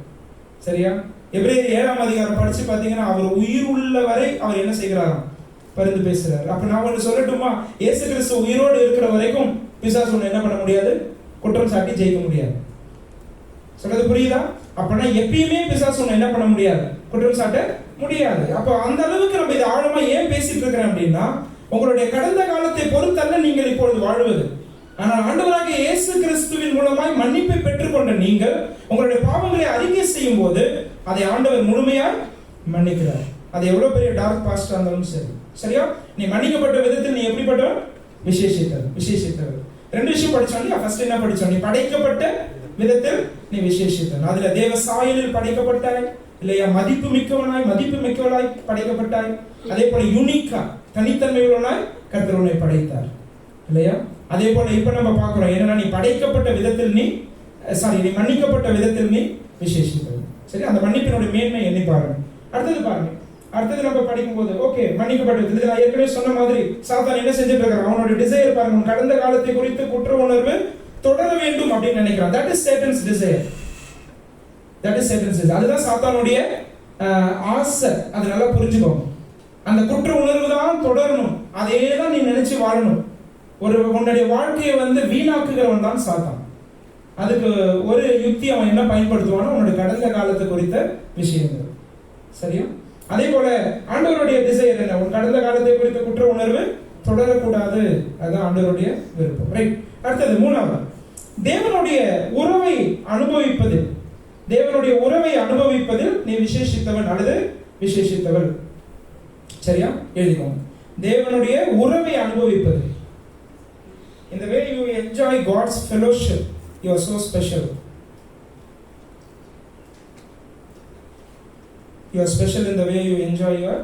சரியா? எபிரேயர் 7ஆம் அதிகாரம் படிச்சு பாத்தீங்கன்னா அவர் உயிர் உள்ள வரை அவர் என்ன செய்கிறாராம்? பரிந்து பேசுறார். அப்ப நான் ஒன்று சொல்லட்டுமா? இயேசு கிறிஸ்து உயிரோடு இருக்கிற வரைக்கும் பிசாசு ஒண்ணு என்ன பண்ண முடியாது? குற்றம் சாட்டி ஜெயிக்க முடியாது. சொல்றது புரியுதா? அப்பனா எப்பயுமே பிசாசு ஒண்ணு என்ன பண்ண முடியாது? குற்றம் சாட்ட முடியாது. அப்ப அந்த அளவுக்கு நம்ம இதை ஆழமா ஏன் பேசிட்டு இருக்கிறோம் அப்படின்னா, உங்களுடைய கடந்த காலத்தை பொறுத்தல்ல நீங்கள் இப்பொழுது வாழ்வது. ஆனால் ஆண்டவராகிய இயேசு கிறிஸ்துவின் மூலமாய் மன்னிப்பை பெற்றுக்கொண்ட நீங்கள் உங்களுடைய பாவங்களை அறிக்கை செய்யும் போது அதை ஆண்டவர் முழுமையாய் மன்னிக்கிறார். அது எவ்வளவு பெரிய டார்க் பாஸ்டா இருந்தாலும் சரி. சரியா? நீ மன்னிக்கப்பட்ட விதத்தில் நீ எப்படிப்பட்டவன்? விசேஷித்தவர். ரெண்டு விஷயம் படிச்சோம். ஃபர்ஸ்ட் என்ன படிச்சோம்? நீ படைக்கப்பட்ட விதத்தில் நீ விசேஷித்தவன். அதுல தேவ சாயலில் படைக்கப்பட்டாய் இல்லையா? மதிப்பு மிக்கவனாய் படைக்கப்பட்டாய். அதே போல யூனிக்கா தனித்தன்மை உள்ளவனாய் கர்த்தர் உன்னை படைத்தார் இல்லையா? அதே போல இப்ப நம்ம பார்க்கிறோம் என்னன்னா, நீ படைக்கப்பட்ட விதத்தில் நீ மன்னிக்கப்பட்ட விதத்தில் நீ விசேஷித்தவன். சரி? அந்த மன்னிப்பினுடைய மேன்மை எண்ணி பாருங்க. அடுத்தது நம்ம படிக்கும் போது ஓகே மன்னிக்கப்பட்ட விதத்தில் நான் ஏற்கனவே சொன்ன மாதிரி சாத்தான் என்ன செஞ்சுட்டு இருக்கான்? அவனோட டிசைர் பாருங்க. கடந்த காலத்தை குறித்து குற்ற உணர்வு தொடர வேண்டும் அப்படின்னு நினைக்கிறான். That is Satan's desire. அதுதான் சாத்தானுடைய ஆசை. அது நல்லா புரிஞ்சுக்கோங்க. அந்த குற்ற உணர்வு தான் தொடரணும். அதே தான் நீ நினைச்சு வாழணும். உன்னுடைய வாழ்க்கையை வந்து வீணாக்குகிறவன் தான் சாத்தான். அதுக்கு ஒரு யுக்தி அவன் என்ன பயன்படுத்துவானோ உன்னுடைய கடந்த காலத்தை குறித்த விஷயங்கள். சரியா? அதே போல ஆண்டவருடைய டிசைர் என்ன? உன் கடந்த காலத்தை குறித்த குற்ற உணர்வு தொடரக்கூடாது. அதுதான் ஆண்டவருடைய விருப்பம். ரைட். அடுத்தது மூணாவது, தேவனுடைய உறவை அனுபவிப்பதில் நீ விசேஷித்தவன் அல்லது விசேஷித்தவள். சரியா? எழுதிக்கோங்க. தேவனுடைய உறவை அனுபவிப்பது. In the way you enjoy God's fellowship, you are so special. You are special in the way you enjoy your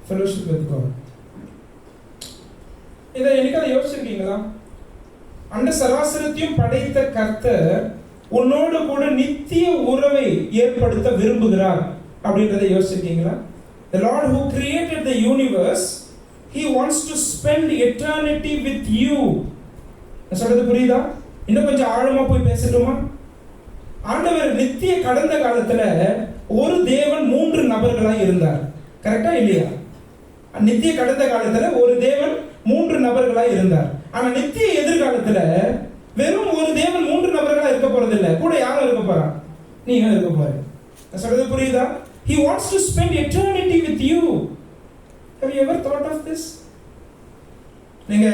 fellowship with God. இதை என்னைக்காவது யோசிச்சிருக்கீங்களா? அந்த சராசரத்தையும் படைத்த கர்த்தர் உன்னோடு கூட நித்திய உறவை ஏற்படுத்த விரும்புகிறார் அப்படின்றதை யோசிச்சிருக்கீங்களா? The Lord who created the universe, He wants to spend eternity with you. நான் சொல்றது புரியுதா? இன்னும் கொஞ்சம் ஆழமா போய் பேசட்டுமா? ஆண்டவர் நித்திய கடந்த காலத்துல ஒரு தேவன் 3 நபர்களாய் இருந்தார். கரெக்டா இல்லையா? நித்திய கடந்த காலத்துல ஒரு தேவன் 3 நபர்களாய் இருந்தார். ஆனா நித்திய எதிர்காலத்துல வெறும் ஒரு தேவன் 3 நபர்களா இருக்க போறது இல்ல. கூட யாரும் இருக்க போறா? நீங்க இருக்க போறீங்க. நான் சொல்றது புரியுதா? He wants to spend eternity with you. Have you ever thought of this? நீங்க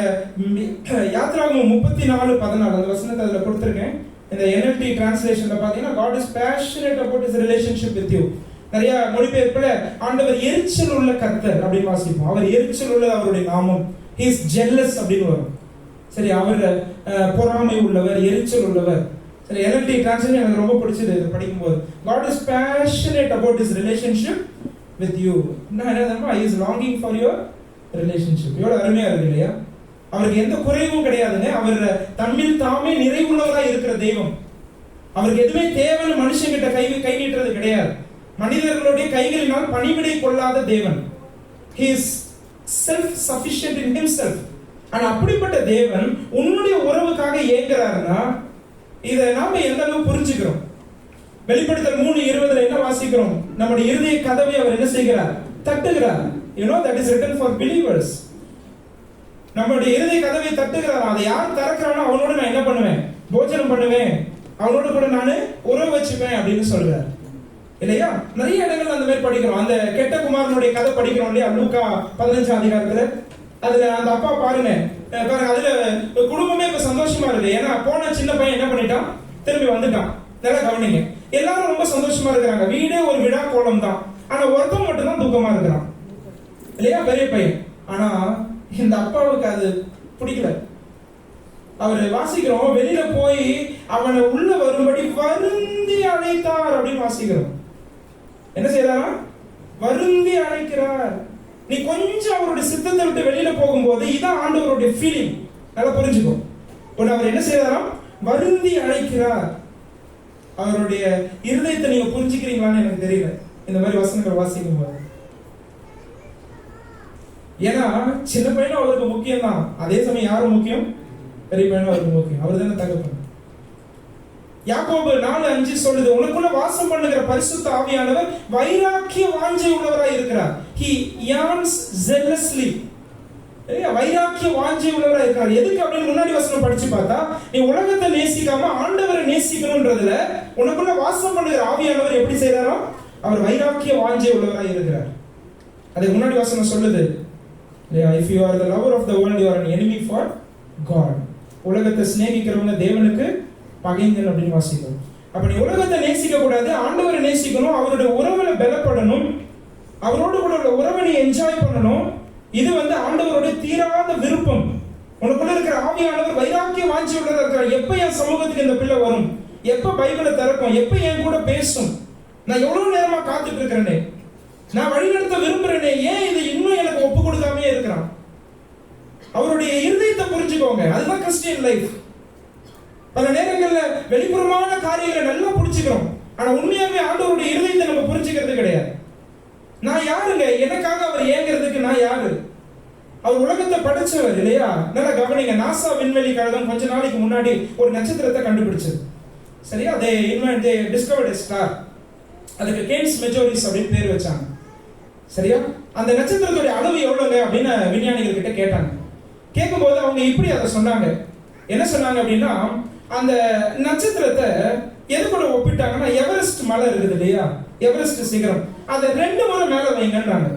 யாத்ராகமம் 34:14 அந்த வசனத்தை அதுல கொடுத்திருக்கேன். இந்த NLT டிரான்ஸ்லேஷன்ல பாத்தீங்கன்னா God is passionate about his relationship with you. நிறைய மொழிபெயர்ப்புல ஆண்டவர் எரிச்சல் உள்ள கர்த்தர் அப்படி வாசிப்போம். அவர் எரிச்சல் உள்ள அவருடைய நாமம். He is jealous அப்படின்னு வரும். சரி, அவர் பொறாமை உள்ளவர், எரிச்சல் உள்ளவர். சரி, NLT டிரான்ஸ்லேஷன் எனக்கு ரொம்ப பிடிச்சது இதை படிக்கும்போது. God is passionate about his relationship with you. என்ன he is longing for your relationship. எவ்வளவு அருமையா இருக்கு இல்லையா? அவருக்கு எந்த குறைவும் கிடையாதுங்க. அவர் தம்மில் தாமே நிறைவுள்ளவராக இருக்கிற தெய்வம். அவருக்கு எதுவுமே தேவைன்னு மனுஷங்கிட்ட கை நீட்டுறது கிடையாது. மனிதர்களுடைய கைகளினால் பணிவிடை கொள்ளாத தேவன். He is self-sufficient in himself. ஆனா அப்படிப்பட்ட தேவன் உன்னுடைய உறவுக்காக ஏங்குறாருன்னா இதை நாம எந்த அளவு புரிஞ்சுக்கிறோம்? வெளிப்படுத்தல் 3:20 என்ன வாசிக்கிறோம்? நம்முடைய இருதய கதவை அவர் என்ன செய்கிறார்? தட்டுகிறார். You know that is written for believers. நம்முடைய இருதய கதவை தட்டுகிறார். அதை யார் திறக்கிறானோ அவனோட நான் என்ன பண்ணுவேன்? போஜனம் பண்ணுவேன், அவனோட கூட நான் உறவு வச்சுப்பேன் அப்படின்னு சொல்றார் இல்லையா? நிறைய இடங்கள் அந்த மாதிரி படிக்கிறோம். அந்த கெட்ட குமாரனுடைய கதை படிக்கிறோம் இல்லையா? லூக்கா 15 அதிகாரத்துல அதுல அந்த அப்பா பாருங்க, அதுல குடும்பமே இப்ப சந்தோஷமா இருக்கு. ஏன்னா போன சின்ன பையன் என்ன பண்ணிட்டான்? திரும்பி வந்துட்டான். நல்லா கவனிங்க, எல்லாரும் ரொம்ப சந்தோஷமா இருக்கிறாங்க. வீடே ஒரு விழா கோலம் தான். ஆனா ஒருத்தன் மட்டும் தான் துக்கமா இருக்கிறான் இல்லையா? பெரிய பையன். ஆனா இந்த அப்பாவுக்கு அது பிடிக்கல. அவர் வாசிக்கிறோம், வெளியில போய் அவனை உள்ள வரும்படி வருந்தி அழைத்தார் அப்படின்னு வாசிக்கிறோம். என்ன செய்யறாரா? வருந்தி அழைக்கிறார். நீ கொஞ்சம் அவருடைய சித்தத்தை விட்டு வெளியில போகும்போது இதான் ஆண்டவருடைய ஃபீலிங். நல்லா புரிஞ்சுக்கோ. அவர் என்ன செய்யறாராம்? வருந்தி அழைக்கிறார். அவருடைய இருதயத்தை நீங்க புரிஞ்சுக்கிறீங்களான்னு எனக்கு தெரியல இந்த மாதிரி வசனங்கள் வாசிக்கும் போது. ஏன்னா சின்ன பையனும் அவருக்கு முக்கியம் தான், அதே சமயம் யாரும் முக்கியம்? பெரிய பையனும் அவருக்கு முக்கியம். அவர் தானே தகப்பன். யாக்கோபு 4:5 சொல்லுது, உனக்குள்ள வாசம் பண்ணுகிற பரிசுத்த ஆவியானவர் வைராக்கிய வாஞ்சை உள்ளவராய் இருக்கிறார். He yearns zealously. வைராக்கிய வாஞ்சை உள்ளவராய் இருக்கிறார். எதுக்கு அப்படின்னு முன்னாடி வசனம் படிச்சு பார்த்தா, நீ உலகத்தை நேசிக்காம ஆண்டவரை நேசிக்கணும்ன்றதுல உனக்குள்ள வாசம் பண்ணுகிற ஆவியானவர் எப்படி செய்யறாரோ அவர் வைராக்கிய வாஞ்சை உள்ளவராய் இருக்கிறார். அதுக்கு முன்னாடி வசனம் சொல்லுது, if you are the lover of the world, you are an enemy for God. உலகத்தை சிநேகிக்கிறவங்க தேவனுக்கு பகைஞன் அப்படின்னு வாசிக்கிறோம். அப்ப நீ உலகத்தை நேசிக்க கூடாது, ஆண்டவரை நேசிக்கணும், அவருடைய உறவுல பலப்படணும், அவரோடு கூட உள்ள உறவை நீ என்ஜாய் பண்ணணும். இது ஆண்டவருடைய தீராத விருப்பம். உனக்குள்ள இருக்கிற ஆவியானவர் வைராக்கிய வாஞ்சி உள்ளதா இருக்கிறார். எப்ப என் சமூகத்துக்கு இந்த பிள்ளை வரும்? எப்ப பைபிளை திறக்கும்? எப்ப என் கூட பேசும்? நான் எவ்வளவு நேரமா காத்துட்டு இருக்கிறேனே, நான் வழிநடத்த விரும்புறேனே, ஏன் இது இன்னும் எனக்கு ஒப்பு கொடுக்காமே இருக்கிறான்? அவருடைய இருதயத்தை புரிஞ்சுக்கோங்க. அதுதான் கிறிஸ்டியன் லைஃப். பல நேரங்கள்ல வெளிப்புறமான காரியங்களை நல்லா புரிஞ்சுக்கிறோம், ஆனா உண்மையாவே ஆண்டவருடைய இருதயத்தை நம்ம புரிஞ்சுக்கிறது கிடையாது. நான் யாருங்க? எனக்காக அவர் ஏங்கிறதுக்கு நான் யாரு? அவர் உலகத்தை படைச்சவர் இல்லையா? நல்லா கவனிங்க. நாசா விண்வெளி கழகம் கொஞ்ச நாளைக்கு முன்னாடி ஒரு நட்சத்திரத்தை கண்டுபிடிச்சது. சரியா? they discovered a star. அதுக்கு கேன்ஸ் மெஜோரிஸ் அப்படின்னு பேர் வச்சாங்க. சரியா? அந்த நட்சத்திரத்துடைய அளவு எவ்வளவுங்க அப்படின்னு விஞ்ஞானிகள் கிட்ட கேட்டாங்க. கேட்கும்போது அவங்க இப்படி அதை சொன்னாங்க. என்ன சொன்னாங்க அப்படின்னா, அந்த நட்சத்திரத்தை எது கூட ஒப்பிட்டாங்கன்னா, எவரெஸ்ட் மலை இருக்குது இல்லையா? எவரெஸ்ட் சிகரம், அதை 2 முறை மேல வைங்கன்றாங்க.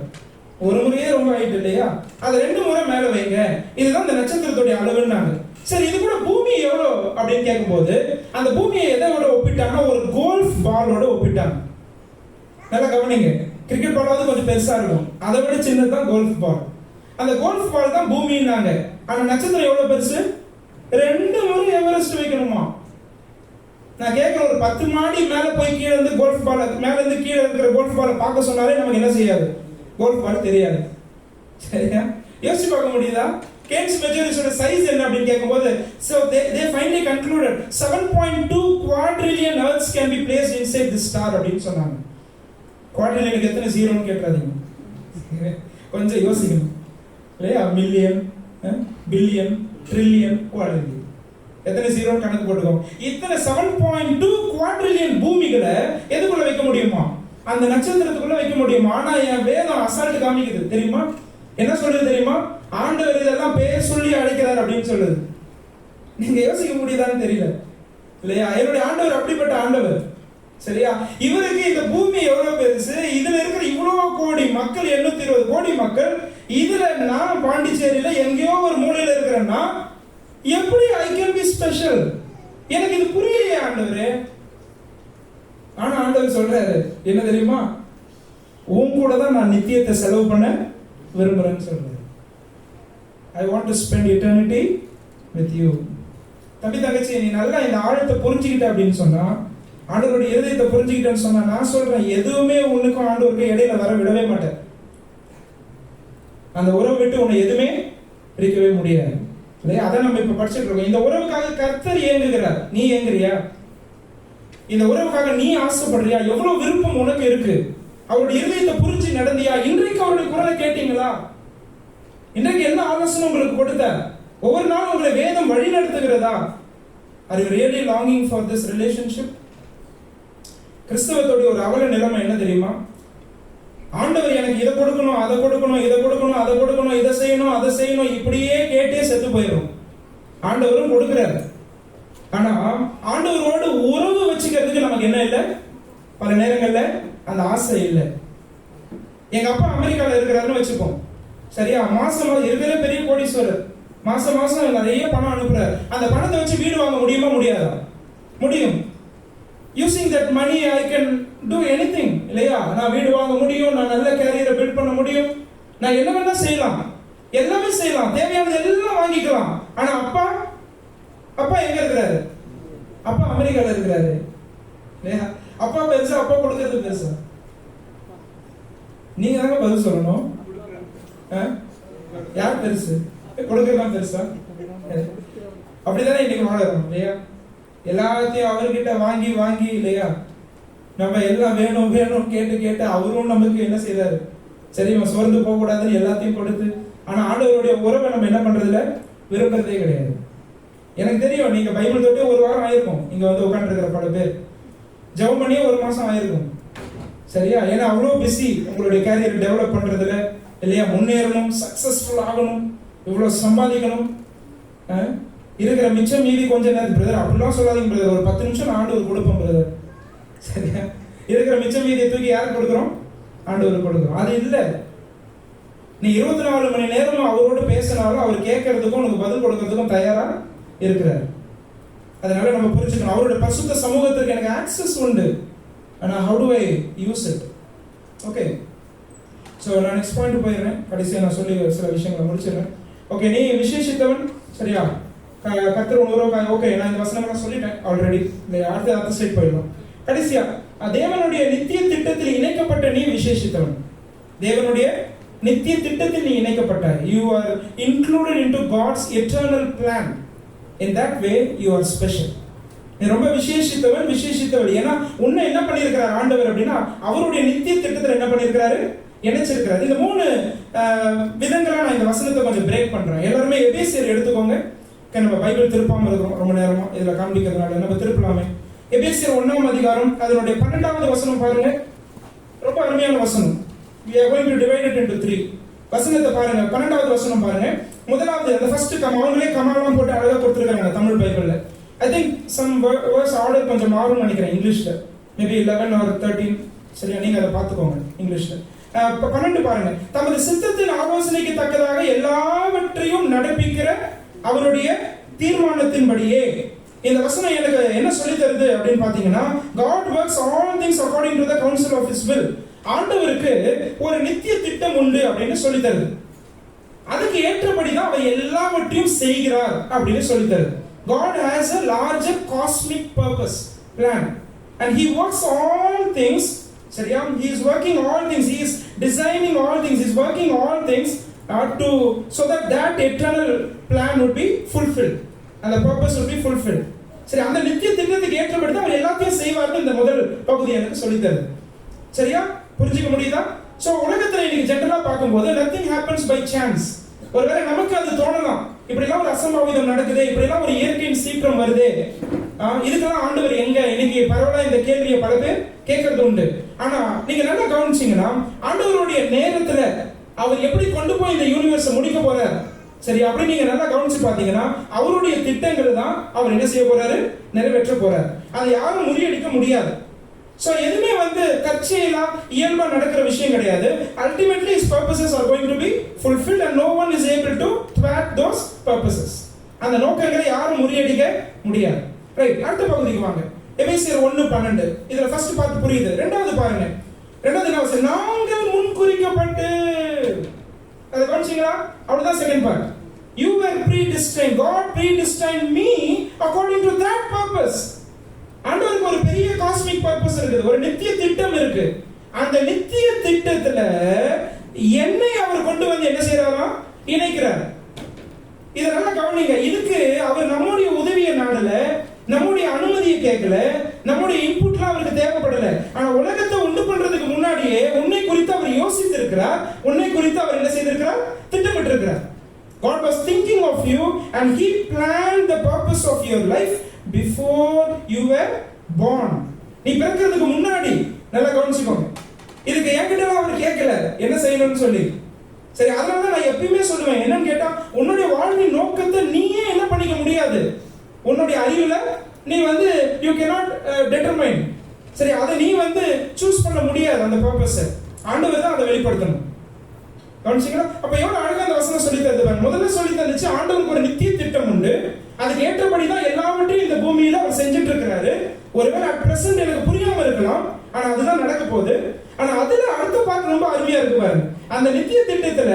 ஒரு முறையே ரொம்ப ஆயிட்டு இல்லையா? அதை 2 முறை மேல வைங்க, இதுதான் அந்த நட்சத்திரத்துடைய அளவுன்னாங்க. சரி, இது கூட பூமி எவ்வளோ அப்படின்னு கேட்கும்போது அந்த பூமியை எதை விட ஒப்பிட்டாங்கன்னா ஒரு கோல்ஃப் பாலோட ஒப்பிட்டாங்க. நல்லா கவனிங்க. கிரிக்கெட் பாலாவது கொஞ்சம் பெருசா இருக்கும், அதை விட சின்னதுதான் கோல்ஃப் பால். அந்த கோல்ஃப் பால் தான் பூமின்னாங்க. ஆனா நட்சத்திரம் எவ்வளவு பெருசு? 2 முறை எவரெஸ்ட் வைக்கணுமா? நான் கேட்கிறேன், ஒரு 10 மாடி மேல போய் கீழே இருந்து கோல்ஃப் பால், மேல இருந்து கீழே இருக்கிற கோல்ஃப் பாலை பார்க்க சொன்னாலே நமக்கு என்ன செய்யாது? கோல்ஃப் பால் தெரியாது. சரியா? யோசிச்சு பார்க்க முடியுதா? கேன்ஸ் மெஜாரிட்டியோட சைஸ் என்ன அப்படின்னு கேட்கும்போது, so they finally concluded 7.2 quadrillion earths can be placed inside this star அப்படின்னு சொன்னாங்க. குவாட்ரில்லியனுக்கு எத்தனை ஜீரோன்னு கேட்காதீங்க, கொஞ்சம் யோசிக்கணும் இல்லையா? மில்லியன், பில்லியன், ட்ரில்லியன், குவாட்ரில்லியன், எத்தனை ஜீரோன்னு கணக்கு போட்டுக்கோங்க. இத்தனை 7.2 குவாட்ரில்லியன் பூமிகளை எதுக்குள்ள வைக்க முடியுமா? அந்த நட்சத்திரத்துக்குள்ள வைக்க முடியுமா? ஆனா என் வேதம் அசால்ட் காமிக்குது தெரியுமா? என்ன சொல்றது தெரியுமா? ஆண்டவர் இதெல்லாம் பேர் சொல்லி அழைக்கிறார் அப்படின்னு சொல்லுது. நீங்க யோசிக்க முடியுதான்னு தெரியல இல்லையா? என்னுடைய ஆண்டவர் அப்படிப்பட்ட ஆண்டவர். சரியா? இவருக்கு இந்த பூமி எவ்வளவு பெருசு, இதுல இருக்கிற இவ்வளவு கோடி மக்கள், 820 கோடி மக்கள், இதுல நான் பாண்டிச்சேரியில எங்கேயோ ஒரு மூலையில இருக்கிறேன்னா எப்படி ஐ கேன் பி ஸ்பெஷல்? எனக்கு இது புரியலையே ஆண்டவரே. ஆனா ஆண்டவர் சொல்றாரு என்ன தெரியுமா? உன் கூட தான் நான் நித்தியத்தை செலவு பண்ண விரும்புறேன்னு சொல்றாரு. I want to spend eternity with you. தம்பி தங்கச்சி, நீ நல்லா இந்த ஆழத்தை புரிஞ்சுக்கிட்ட அப்படின்னு சொன்னா, ஆண்டவருடைய இருதயத்தை புரிஞ்சுக்கிட்டேன்னு சொன்னா, நான் சொல்றேன் எதுவுமே உனக்கும் ஆண்டவருக்கு இடையில வர விடவே மாட்டேன். அந்த உறவை விட்டு உன்னை எதுவுமே பிரிக்கவே முடியாது இல்லையா? அதை நம்ம இப்ப படிச்சுட்டு இருக்கோம். இந்த உறவுக்காக கர்த்தர் ஏங்குகிறார், நீ ஏங்குறியா? இந்த உறவுக்காக நீ ஆசைப்படுறியா? எவ்வளவு விருப்பம் உனக்கு இருக்கு? அவருடைய இருதயத்தை புரிஞ்சு நடந்தியா? இன்றைக்கு அவருடைய குரலை கேட்டீங்களா? இன்றைக்கு என்ன ஆலோசனை உங்களுக்கு கொடுத்த? ஒவ்வொரு நாளும் உங்களை வேதம் வழி நடத்துகிறதா? Are you really longing for this relationship? கிறிஸ்தவத்தோட ஒரு அவல நிலைமை என்ன தெரியுமா? ஆண்டவர் எனக்கு இதை கொடுக்கணும், அதை கொடுக்கணும், இதை கொடுக்கணும், அதை கொடுக்கணும், இதை செய்யணும், அதை செய்யணும், இப்படியே கேட்டே செத்து போயிடும். ஆண்டவரும் கொடுக்கிறார். ஆனா ஆண்டவரோடு உறவு வச்சுக்கிறதுக்கு நமக்கு என்ன இல்லை? பல நேரங்கள்ல அந்த ஆசை இல்லை. எங்க அப்பா அமெரிக்கால இருக்கிறாருன்னு வச்சுப்போம். சரியா? மாசம் இருக்கிற பெரிய கோடீஸ்வரர், மாசம் மாசம் நிறைய பணம் அனுப்புறாரு. அந்த பணத்தை வச்சு வீடு வாங்க முடியுமா? முடியாதா? முடியும். Using that money I can do anything இல்லையா? நான் வீடு வாங்க முடியும், நான் நல்ல கேரியரை பில்ட் பண்ண முடியும், நான் என்ன வேணா செய்யலாம், எல்லாமே செய்யலாம், தேவையானது எல்லாம் வாங்கிக்கலாம். ஆனா அப்பா அப்பா எங்க இருக்கிறாரு? அப்பா அமெரிக்கால இருக்கிறாரு இல்லையா? அப்பா பெருசா, அப்பா கொடுக்கறது பெருசா? நீங்க தாங்க பதில் சொல்லணும். யார் பெருசு? கொடுக்கலாம் பெருசா? அப்படிதானே இன்னைக்கு வாழறோம் இல்லையா? எல்லாத்தையும் அவர்கிட்ட வாங்கி வாங்கி இல்லையா? நம்ம எல்லாம் வேணும் வேணும் கேட்டு கேட்டு அவரும் நமக்கு என்ன செய்தாரு? சரி, நம்ம சோர்ந்து போக கூடாதுன்னு எல்லாத்தையும் கொடுத்து. ஆனா ஆண்டவருடைய உறவை நம்ம என்ன பண்றதுல விரும்புறதே கிடையாது. எனக்கு தெரியும், நீங்க பைபிள் தொட்டே 1 வாரம் ஆயிருக்கும், இங்க வந்து உட்காந்துருக்கிற பல பேர் ஜெபம் பண்ணியே 1 மாசம் ஆயிருக்கும். சரியா? ஏன்னா அவ்வளோ பிஸி உங்களுடைய கேரியர் டெவலப் பண்றதுல இல்லையா? முன்னேறணும், சக்சஸ்ஃபுல் ஆகணும், இவ்வளவு சம்பாதிக்கணும். இருக்கிற மிச்சம் மீதி கொஞ்ச நேரம் பிரதர் அப்படிலாம் சொல்லாதீங்க பிரதர், ஒரு 10 நிமிஷம் ஆண்டவர் கொடுப்போம் பிரதர். சரியா? இருக்கிற மிச்சம் மீதியை தூக்கி யாருக்கு கொடுக்குறோம்? ஆண்டவர் கொடுக்குறோம். அது இல்லை. நீ 24 மணி நேரம் அவரோடு பேசினாலும் அவர் கேட்கறதுக்கும் உனக்கு பதில் கொடுக்கறதுக்கும் தயாரா இருக்கிறார். அதனால நம்ம புரிஞ்சுக்கணும், அவருடைய பரிசுத்த சமூகத்திற்கு எனக்கு ஆக்சஸ் உண்டு. ஆனா how do I use it? Okay, so நான் நெக்ஸ்ட் பாயிண்ட் போயிடுறேன். கடைசியாக நான் சொல்லி சில விஷயங்களை முடிச்சிடுறேன். ஓகே, நீ விசேஷித்தவன். சரியா? கர்த்தர் உணர்வுக்காக. ஓகே, நான் இந்த வசனங்களை சொல்லிட்டேன் ஆல்ரெடி. அடுத்த சைட் போயிடலாம். கடைசியா, தேவனுடைய நித்திய திட்டத்தில் இணைக்கப்பட்ட நீ விசேஷித்தவன். தேவனுடைய நித்திய திட்டத்தில் நீ இணைக்கப்பட்ட. You are included into God's eternal plan. In that way you are special. நீ ரொம்ப விசேஷித்தவன், விசேஷித்தவள். ஏன்னா உன்னை என்ன பண்ணியிருக்கிறார் ஆண்டவர் அப்படின்னா, அவருடைய நித்திய திட்டத்தில் என்ன பண்ணியிருக்கிறாரு? இணைச்சிருக்கிறாரு. இந்த 3 விதங்களா நான் இந்த வசனத்தை கொஞ்சம் பிரேக் பண்றேன். எல்லாருமே எபேசியர் எடுத்துக்கோங்க. நம்ம பைபிள் திருப்பாம இருக்கிறோம் ரொம்ப நேரமா, இதுல காண்பிக்கிறதுனால நம்ம திருப்பலாமே. எபேசியர் 1ஆம் அதிகாரம் அதனுடைய 12வது வசனம் பாருங்க. ரொம்ப அருமையான வசனம். We are going to divide it into 3. வசனத்தை பாருங்க. 12வது வசனம் பாருங்க. முதலாவது அந்த ஃபர்ஸ்ட் கம், அவங்களே கமாலாம் போட்டு அழகா கொடுத்துருக்காங்க தமிழ் பைபிள்ல. I think some words order கொஞ்சம் மாறும் நினைக்கிறேன் இங்கிலீஷ்ல. Maybe 11 or 13. சரியா? நீங்க அதை பார்த்துக்கோங்க இங்கிலீஷ்ல. 12 பாருங்க. தமது சித்தத்தின் ஆலோசனைக்கு தக்கதாக எல்லாவற்றையும் நடப்பிக்கிற அவருடைய தீர்மானத்தின்படியே. இந்த வசனம் எனக்கு என்ன சொல்லி தருது அப்படின்னு பாத்தீங்கன்னா, God works all things according to the counsel of his will. ஆண்டவருக்கு ஒரு நித்திய திட்டம் உண்டு அப்படின்னு சொல்லி தருது. அதுக்கு ஏற்றபடிதான் அவர் எல்லாவற்றையும் செய்கிறார் அப்படின்னு சொல்லித்தரு. God has a larger cosmic purpose plan and he works all things. சரியா? He is working all things, he is designing all things, he is working all things to so that eternal plan would be fulfilled and the purpose would be fulfilled. சரி, அந்த நித்திய திட்டத்துக்கு ஏற்றபடி தான் அவர் எல்லாத்தையும் செய்வார்னு இந்த முதல் பகுதி எனக்கு சொல்லித்தரு. சரியா? புரிஞ்சுக்க முடியுதா? சோ உலகத்துல இன்னைக்கு ஜெனரலா பார்க்கும்போது nothing happens by chance. ஒருவேளை நமக்கு அது தோணலாம், இப்படிலாம் ஒரு அசம்பாவிதம் நடக்குது, இப்படிலாம் ஒரு இயற்கையின் சீற்றம் வருது, இதுக்கெல்லாம் ஆண்டவர் எங்க? இன்னைக்கு பரவாயில்ல இந்த கேள்வியை பல பேர் கேட்கறது உண்டு. ஆனா நீங்க நல்லா கவனிச்சீங்கன்னா ஆண்டவருடைய நேரத்துல அவர் எப்படி கொண்டு போய் இந்த யூனிவர்ஸை முடிக்க போறார், சரி, அப்படி நீங்க நல்லா கவனிச்சு பாத்தீங்கன்னா அவருடைய திட்டங்கள் தான் அவர் என்ன செய்ய போறாரு? நிறைவேற்ற போறார். அதை யாரும் முறியடிக்க முடியாது. சோ எதுவுமே தற்செயலா இயல்பா நடக்கிற விஷயம் கிடையாது. Ultimately his purposes are going to be fulfilled and no one is able to thwart those purposes. அந்த நோக்கங்களை யாரும் முறியடிக்க முடியாது. ரைட், அடுத்த பகுதிக்கு வாங்க. எபேசியர் 1:12. இதுல ஃபர்ஸ்ட் பார்ட் புரியுது. ரெண்டாவது பாருங்க. ரெண்டாவது என்ன வசனம்? நாங்கள் முன்குறிக்கப்பட்டு. அத கவனிச்சீங்களா? அவ்வளவுதான் second part. You were predestined. God predestined me according to that purpose. ஆண்டவருக்கு ஒரு பெரிய காஸ்மிக் பர்பஸ் இருக்குது, ஒரு நித்திய திட்டம் இருக்கு. அந்த நித்திய திட்டத்துல என்னை அவர் கொண்டு வந்து என்ன செய்யறாரா? இணைக்கிறார். இதெல்லாம் கவனிங்க. இதுக்கு அவர் நம்முடைய உதவியை நாடல, நம்முடைய அனுமதியை கேட்கல, நம்முடைய இன்புட்லாம் அவருக்கு தேவைப்படல. ஆனா உலகத்தை உண்டு பண்றதுக்கு முன்னாடியே உன்னை குறித்து அவர் யோசித்திருக்கிறார், உன்னை குறித்து அவர் என்ன செய்திருக்கிறார்? திட்டமிட்டிருக்கிறார். God was thinking of you and he planned the purpose of your life before you were born. நீ பிறக்கிறதுக்கு முன்னாடி. நல்லா கவனிச்சுக்கோங்க. இதுக்கு என்கிட்ட அவர் கேட்கல என்ன செய்யணும்னு சொல்லி. சரி, அதனால நான் எப்பயுமே சொல்லுவேன், என்னன்னு கேட்டா உன்னுடைய வாழ்வின் நோக்கத்தை நீயே என்ன பண்ணிக்க முடியாது. உன்னுடைய அறிவுல நீ you cannot determine. சரி, அதை நீ சூஸ் பண்ண முடியாது. அந்த பர்பஸ் ஆண்டவர் தான் அதை வெளிப்படுத்தணும். கவனிச்சீங்களா? அப்ப எவ்வளவு அழகா அந்த வசனம் சொல்லி தருது. முதல்ல சொல்லி தந்துச்சு ஆண்டவருக்கு ஒரு நித்திய திட்டம் உண்டு, அதுக்கு ஏற்றபடி தான் எல்லாவற்றையும் இந்த பூமியில அவர் செஞ்சுட்டு இருக்கிறாரு. ஒருவேளை அட் பிரசன்ட் எனக்கு புரியாம இருக்கலாம், ஆனா அதுதான் நடக்க போகுது. ஆனா அதுல அடுத்த பார்ட் ரொம்ப அருமையா இருக்கு பாருங்க. அந்த நித்திய திட்டத்துல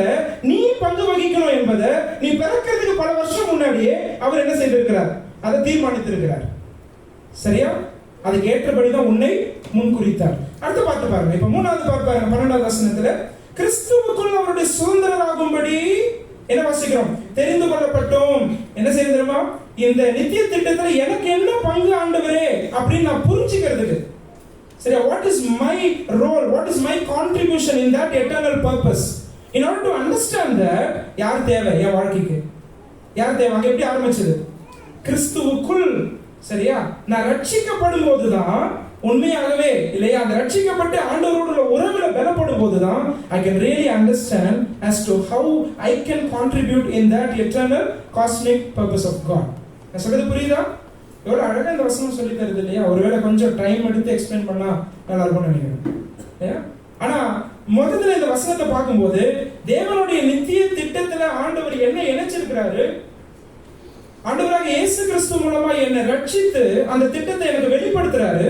நீ பங்கு வகிக்கணும் என்பதை நீ பிறக்கிறதுக்கு பல வருஷம் முன்னாடியே அவர் என்ன செய்திருக்கிறார்? அதை தீர்மானித்திருக்கிறார். சரியா? அதுக்கு ஏற்றபடிதான் உன்னை முன்குறித்தார். அடுத்த பார்த்து பாருங்க. இப்ப மூணாவது பார்த்து பாருங்க. 12வது வசனத்துல கிறிஸ்துவுக்குள் அவருடைய சுதந்திரராகும்படி என்ன வாசிக்கிறோம்? தெரிந்து கொள்ளப்பட்டோம். என்ன செய்ய தெரியுமா? இந்த நித்திய திட்டத்துல எனக்கு என்ன பங்கு ஆண்டவரே அப்படின்னு நான் புரிஞ்சுக்கிறதுக்கு. சரியா? what is my role, what is my contribution in that eternal purpose? in order to understand that, யார் தேவை என் வாழ்க்கைக்கு? யார் தேவை? அங்க எப்படி ஆரம்பிச்சது? கிறிஸ்துவுக்குள். சரியா? நான் ரட்சிக்கப்படும் போதுதான் உண்மையாகவே இல்லையா, அந்த ரட்சிக்கப்பட்டு ஆண்டவரோட உறவுல பலப்படும் போதுதான் I can really understand as to how I can contribute in that eternal cosmic purpose of God. நான் சொல்றது புரியுதா? எவ்வளவு அழகா இந்த வசனம் சொல்லி தருது இல்லையா? ஒருவேளை கொஞ்சம் டைம் எடுத்து எக்ஸ்பிளைன் பண்ணா நல்லா இருக்கும்னு நினைக்கிறேன். ஆனா முதல்ல இந்த வசனத்தை பார்க்கும்போது தேவனுடைய நித்திய திட்டத்துல ஆண்டவர் என்ன இணைச்சிருக்கிறாரு? ஆண்டவராக இயேசு கிறிஸ்து மூலமா என்னை ரட்சித்து அந்த திட்டத்தை எனக்கு வெளிப்படுத்துறாரு.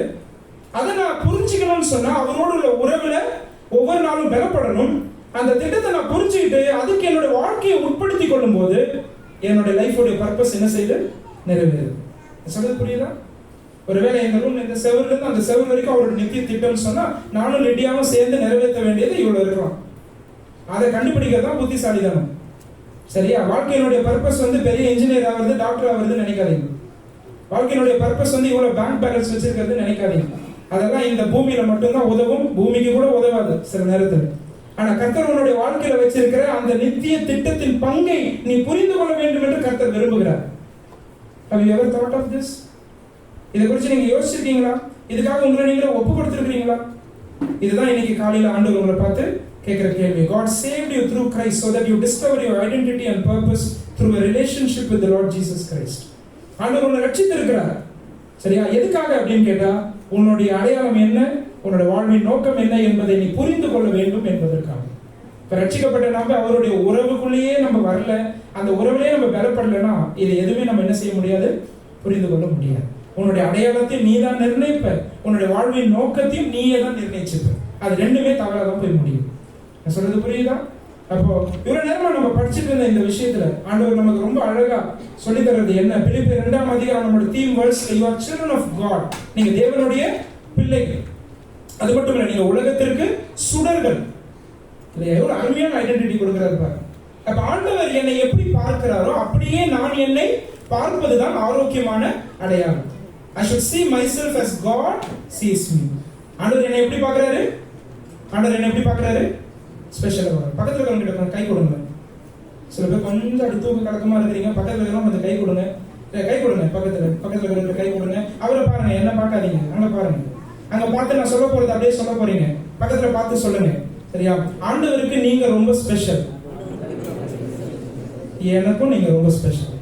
அதை நான் புரிஞ்சுக்கணும்னு சொன்னா அவரோட உள்ள உறவுல ஒவ்வொரு நாளும் பலப்படணும். அந்த திட்டத்தை நான் புரிஞ்சுக்கிட்டு அதுக்கு என்னோட வாழ்க்கையை உட்படுத்தி கொள்ளும் போது என்னோட லைஃபோட பர்பஸ் என்ன செய்து நிறைவேறுது. சொல்றது புரியுதா? ஒருவேளை எங்க ரூம் இந்த செவர்ல இருந்து அந்த செவர் வரைக்கும் அவரோட நித்திய திட்டம்னு சொன்னா நானும் ரெடியாவும் சேர்ந்து நிறைவேற்ற வேண்டியது இவ்வளவு இருக்கலாம். அதை கண்டுபிடிக்கிறதா புத்திசாலிதானம். சரியா? வாழ்க்கையினுடைய பர்பஸ் பெரிய இன்ஜினியர் ஆகுறது, டாக்டர் ஆகுறதுன்னு நினைக்காதீங்க. வாழ்க்கையினுடைய பர்பஸ் இவ்வளவு பேங்க் பேலன்ஸ் வச்சிருக்கிறது நினைக்காதீங்க. அதெல்லாம் இந்த பூமியில மட்டும்தான் உதவும், பூமிக்கு கூட உதவாது சில நேரத்தில். ஆனா கர்த்தர் உன்னுடைய வாழ்க்கையில வச்சிருக்கிற அந்த நித்திய திட்டத்தின் பங்கை நீ புரிந்து கொள்ள வேண்டும் என்று கர்த்தர் விரும்புகிறார். Have you ever thought of this? இதை குறித்து நீங்க யோசிச்சிருக்கீங்களா? இதுக்காக உங்களை நீங்களே ஒப்பு கொடுத்திருக்கீங்களா? இதுதான் இன்னைக்கு காலையில ஆண்டவர் உங்களை பார்த்து கேட்கிற கேள்வி. God saved you through Christ so that you discover your identity and purpose through a relationship with the Lord Jesus Christ. ஆண்டவர் உன்னை ரட்சித்திருக்கிறார். சரியா? எதுக்காக அப்படின்னு கேட்டா உன்னுடைய அடையாளம் என்ன, உன்னுடைய வாழ்வின் நோக்கம் என்ன என்பதை நீ புரிந்து கொள்ள வேண்டும் என்பதற்காக. இப்ப ரட்சிக்கப்பட்ட நம்ம அவருடைய உறவுக்குள்ளேயே நம்ம வரல, அந்த உறவுலயே நம்ம பலப்படலைன்னா இது எதுவுமே நம்ம என்ன செய்ய முடியாது, புரிந்து கொள்ள முடியாது. உன்னுடைய அடையாளத்தையும் நீ தான் நிர்ணயிப்ப, உன்னுடைய வாழ்வின் நோக்கத்தையும் நீயே தான் நிர்ணயிச்சுப்ப. அது ரெண்டுமே தவறாக போய் முடியும். நான் சொல்றது புரியுதா? அப்போ இவ்வளவு நேரமா நம்ம படிச்சுட்டு இருந்த இந்த விஷயத்துல ஆண்டவர் நமக்கு ரொம்ப அழகா சொல்லி தர்றது என்ன? பிலிப்பியர் 2ஆம் அதிகாரம் நம்மளோட தீம் வேர்ட்ஸ்ல you are children of God. நீங்க தேவனுடைய பிள்ளைகள். அது மட்டும் இல்ல, நீங்க உலகத்திற்கு சுடர்கள். இல்லையா? ஒரு அருமையான ஐடென்டிட்டி கொடுக்கிறாரு பாருங்க. அப்ப ஆண்டவர் என்னை எப்படி பார்க்கிறாரோ அப்படியே நான் என்னை பார்ப்பதுதான் ஆரோக்கியமான அடையாளம். I should see myself as God sees me. ஆண்டவர் என்னை எப்படி பார்க்கறாரு? ஆண்டவர் என்னை எப்படி பார்க்கறாரு? ஸ்பெஷலா பார்க்கறாரு. பக்கத்துல இருக்கவங்க கை கொடுங்க. சில பேர் கொஞ்சம் அடி தூக்கு கலக்கமா இருக்கிறீங்க, பக்கத்துல இருக்கிறவங்க கொஞ்சம் கை கொடுங்க. கை கொடுங்க. பக்கத்துல இருக்கிறவங்க கை கொடுங்க. அவரை பாருங்க, என்ன பார்க்காதீங்க, அங்க பாருங்க. அங்க பார்த்து நான் சொல்ல போறது அப்படியே சொல்ல போறீங்க. பக்கத்துல பார்த்து சொல்லுங்க. சரியா? ஆண்டவருக்கு நீங்க ரொம்ப ஸ்பெஷல், எனக்கும் நீங்க ரொம்ப ஸ்பெஷல்.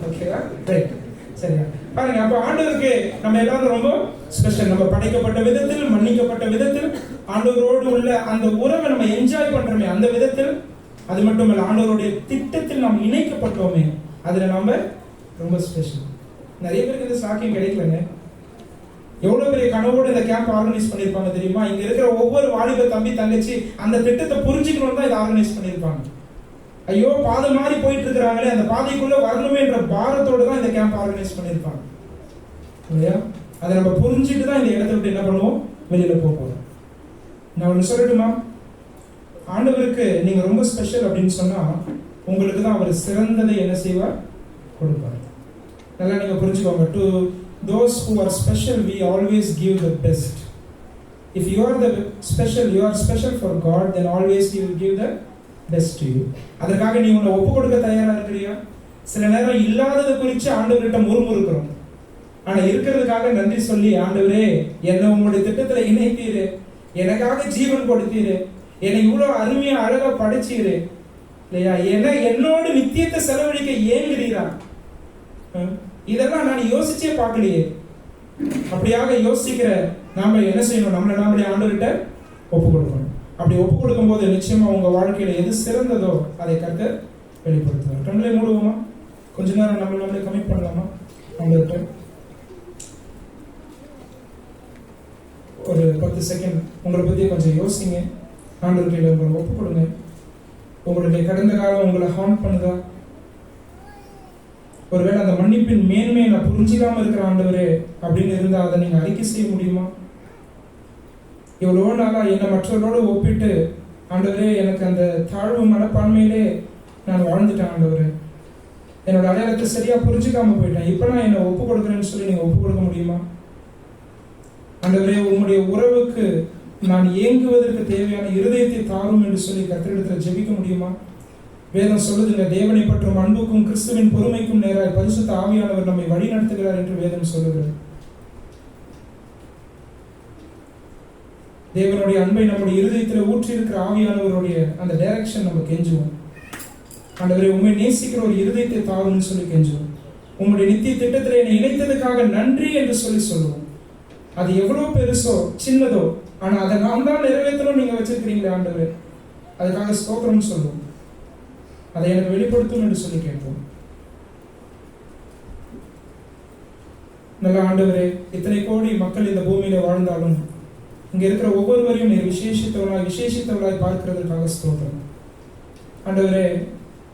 ஓகேவா? ரைட். சரியா? பாருங்க, அப்ப ஆண்டவருக்கு நம்ம எல்லாரும் ரொம்ப ஸ்பெஷல். நம்ம படைக்கப்பட்ட விதத்தில், மன்னிக்கப்பட்ட விதத்தில், ஆண்டவரோடு உள்ள அந்த உறவை நம்ம என்ஜாய் பண்றோமே அந்த விதத்தில், அது மட்டுமல்ல ஆண்டவருடைய திட்டத்தில் நாம் இணைக்கப்பட்டோமே அதுல நாம ரொம்ப ஸ்பெஷல். நிறைய பேருக்கு இந்த சாக்கியம் கிடைக்கலங்க. எவ்வளவு பெரிய கனவோடு இந்த கேம்ப் ஆர்கனைஸ் பண்ணிருப்பாங்க தெரியுமா? இங்க இருக்கிற ஒவ்வொரு வாலிப தம்பி தங்கச்சி அந்த திட்டத்தை புரிஞ்சுக்கணும் தான் இதை ஆர்கனைஸ் பண்ணிருப்பாங்க. ஐயோ, பாதை மாதிரி போயிட்டு இருக்கிறாங்களே, அந்த பாதைக்குள்ள வரணுமே என்ற பாரத்தோடு தான் இந்த கேம்ப் ஆர்கனைஸ் பண்ணிருப்பாங்க. இல்லையா? அதை நம்ம புரிஞ்சுட்டு தான் இந்த இடத்த விட்டு என்ன பண்ணுவோம், வெளியில போறோம். நான் ஒண்ணு சொல்லட்டுமா? ஆண்டவருக்கு நீங்க ரொம்ப ஸ்பெஷல் அப்படின்னு சொன்னா உங்களுக்கு தான் அவர் சிறந்ததை என்ன செய்வார், கொடுப்பார். நல்லா நீங்க புரிஞ்சுக்கோங்க. To those who are special we always give the best. If you are the special, you are special for God, then always he will give the best to you. அதற்காக நீ உன்னை ஒப்பு கொடுக்க தயாரா இருக்கிறியா? சில நேரம் இல்லாததை குறித்து ஆண்டவர்கிட்ட முறுமுறுக்கிறோம். ஆனா இருக்கிறதுக்காக நன்றி சொல்லி, ஆண்டவரே என்னை உங்களுடைய திட்டத்துல இணைத்தீரு, எனக்காக ஜீவன் கொடுத்தீரு, என்னை இவ்வளவு அருமையா அழகா படைச்சீரு, இல்லையா? என்னோட நித்தியத்தை செலவழிக்க ஏங்குறீரா? இதெல்லாம் நான் யோசிச்சே பார்க்கலையே. அப்படியாக யோசிக்கிற நாம என்ன செய்யணும்? நம்மளை நாமளே ஆண்டவர்கிட்ட ஒப்பு கொடுக்கணும். அப்படி ஒப்பு கொடுக்கும் போது நிச்சயமா உங்க வாழ்க்கையில எது சிறந்ததோ அதை கர்த்தர் வெளிப்படுத்துவார். கண்களை மூடுவோமா? கொஞ்ச நேரம் நம்மளே கமிட் பண்ணலாமா? நம்மள்கிட்ட ஒரு 10 செகண்ட் உங்களை பத்தி கொஞ்சம் யோசிங்க. ஆண்டவர்கிட்ட உங்களை ஒப்பு கொடுங்க. உங்களுடைய கடந்த காலம் உங்களை ஹார்ன் பண்ணுதா? ஒருவேளை அந்த மன்னிப்பின் மேன்மையை நான் புரிஞ்சிக்காம இருக்கிற ஆண்டவரே அப்படின்னு இருந்தா அதை நீங்க அறிக்கை செய்ய முடியுமா? எவ்வளோ நாளா என்னை மற்றவர்களோடு ஒப்பிட்டு, ஆண்டவரே எனக்கு அந்த தாழ்வு மனப்பான்மையிலே நான் வாழ்ந்துட்டேன், ஆண்டவரே என்னோட அடையாளத்தை சரியா புரிஞ்சுக்காம போயிட்டேன், இப்ப நான் என்னை ஒப்பு கொடுக்குறேன்னு சொல்லி நீங்க ஒப்பு கொடுக்க முடியுமா? ஆண்டவரே உங்களுடைய உறவுக்கு நான் ஏங்குவதற்கு தேவையான இருதயத்தை தாரும் என்று சொல்லி கர்த்தரிடத்தில் ஜெபிக்க முடியுமா? வேதம் சொல்லுதுங்க, தேவனை பற்றும் அன்புக்கும் கிறிஸ்துவின் பொறுமைக்கும் நேராய் பரிசுத்த ஆவியானவர் நம்மை வழி நடத்துகிறார் என்று வேதம் சொல்லுகிறது. தேவனுடைய அன்பை நம்முடைய இருதயத்தில் ஊற்றி இருக்கிற ஆவியானவருடைய அந்த டைரக்ஷன் நம்ம கெஞ்சுவோம். ஆண்டவரே உண்மை நேசிக்கிற ஒரு இருதயத்தை தாரும்னு சொல்லி கெஞ்சுவோம். உங்களுடைய நித்திய திட்டத்தில் என்னை இணைத்ததுக்காக நன்றி என்று சொல்லி சொல்லுவோம். அது எவ்வளவு பெருசோ சின்னதோ, ஆனா அதை நான் தான் நிறைவேற்றணும் நீங்க வச்சிருக்கிறீங்களே ஆண்டவரே, அதுக்காக ஸ்தோத்திரம் சொல்லுவோம். அதை எனக்கு வெளிப்படுத்தும் என்று சொல்லி கேட்போம். நல்ல ஆண்டவரே, இத்தனை கோடி மக்கள் இந்த பூமியில வாழ்ந்தாலும் இங்க இருக்கிற ஒவ்வொருவரையும் நீர் விசேஷித்தவளாய் பார்க்கிறதற்காக ஸ்தோத்திரம். ஆண்டவரே,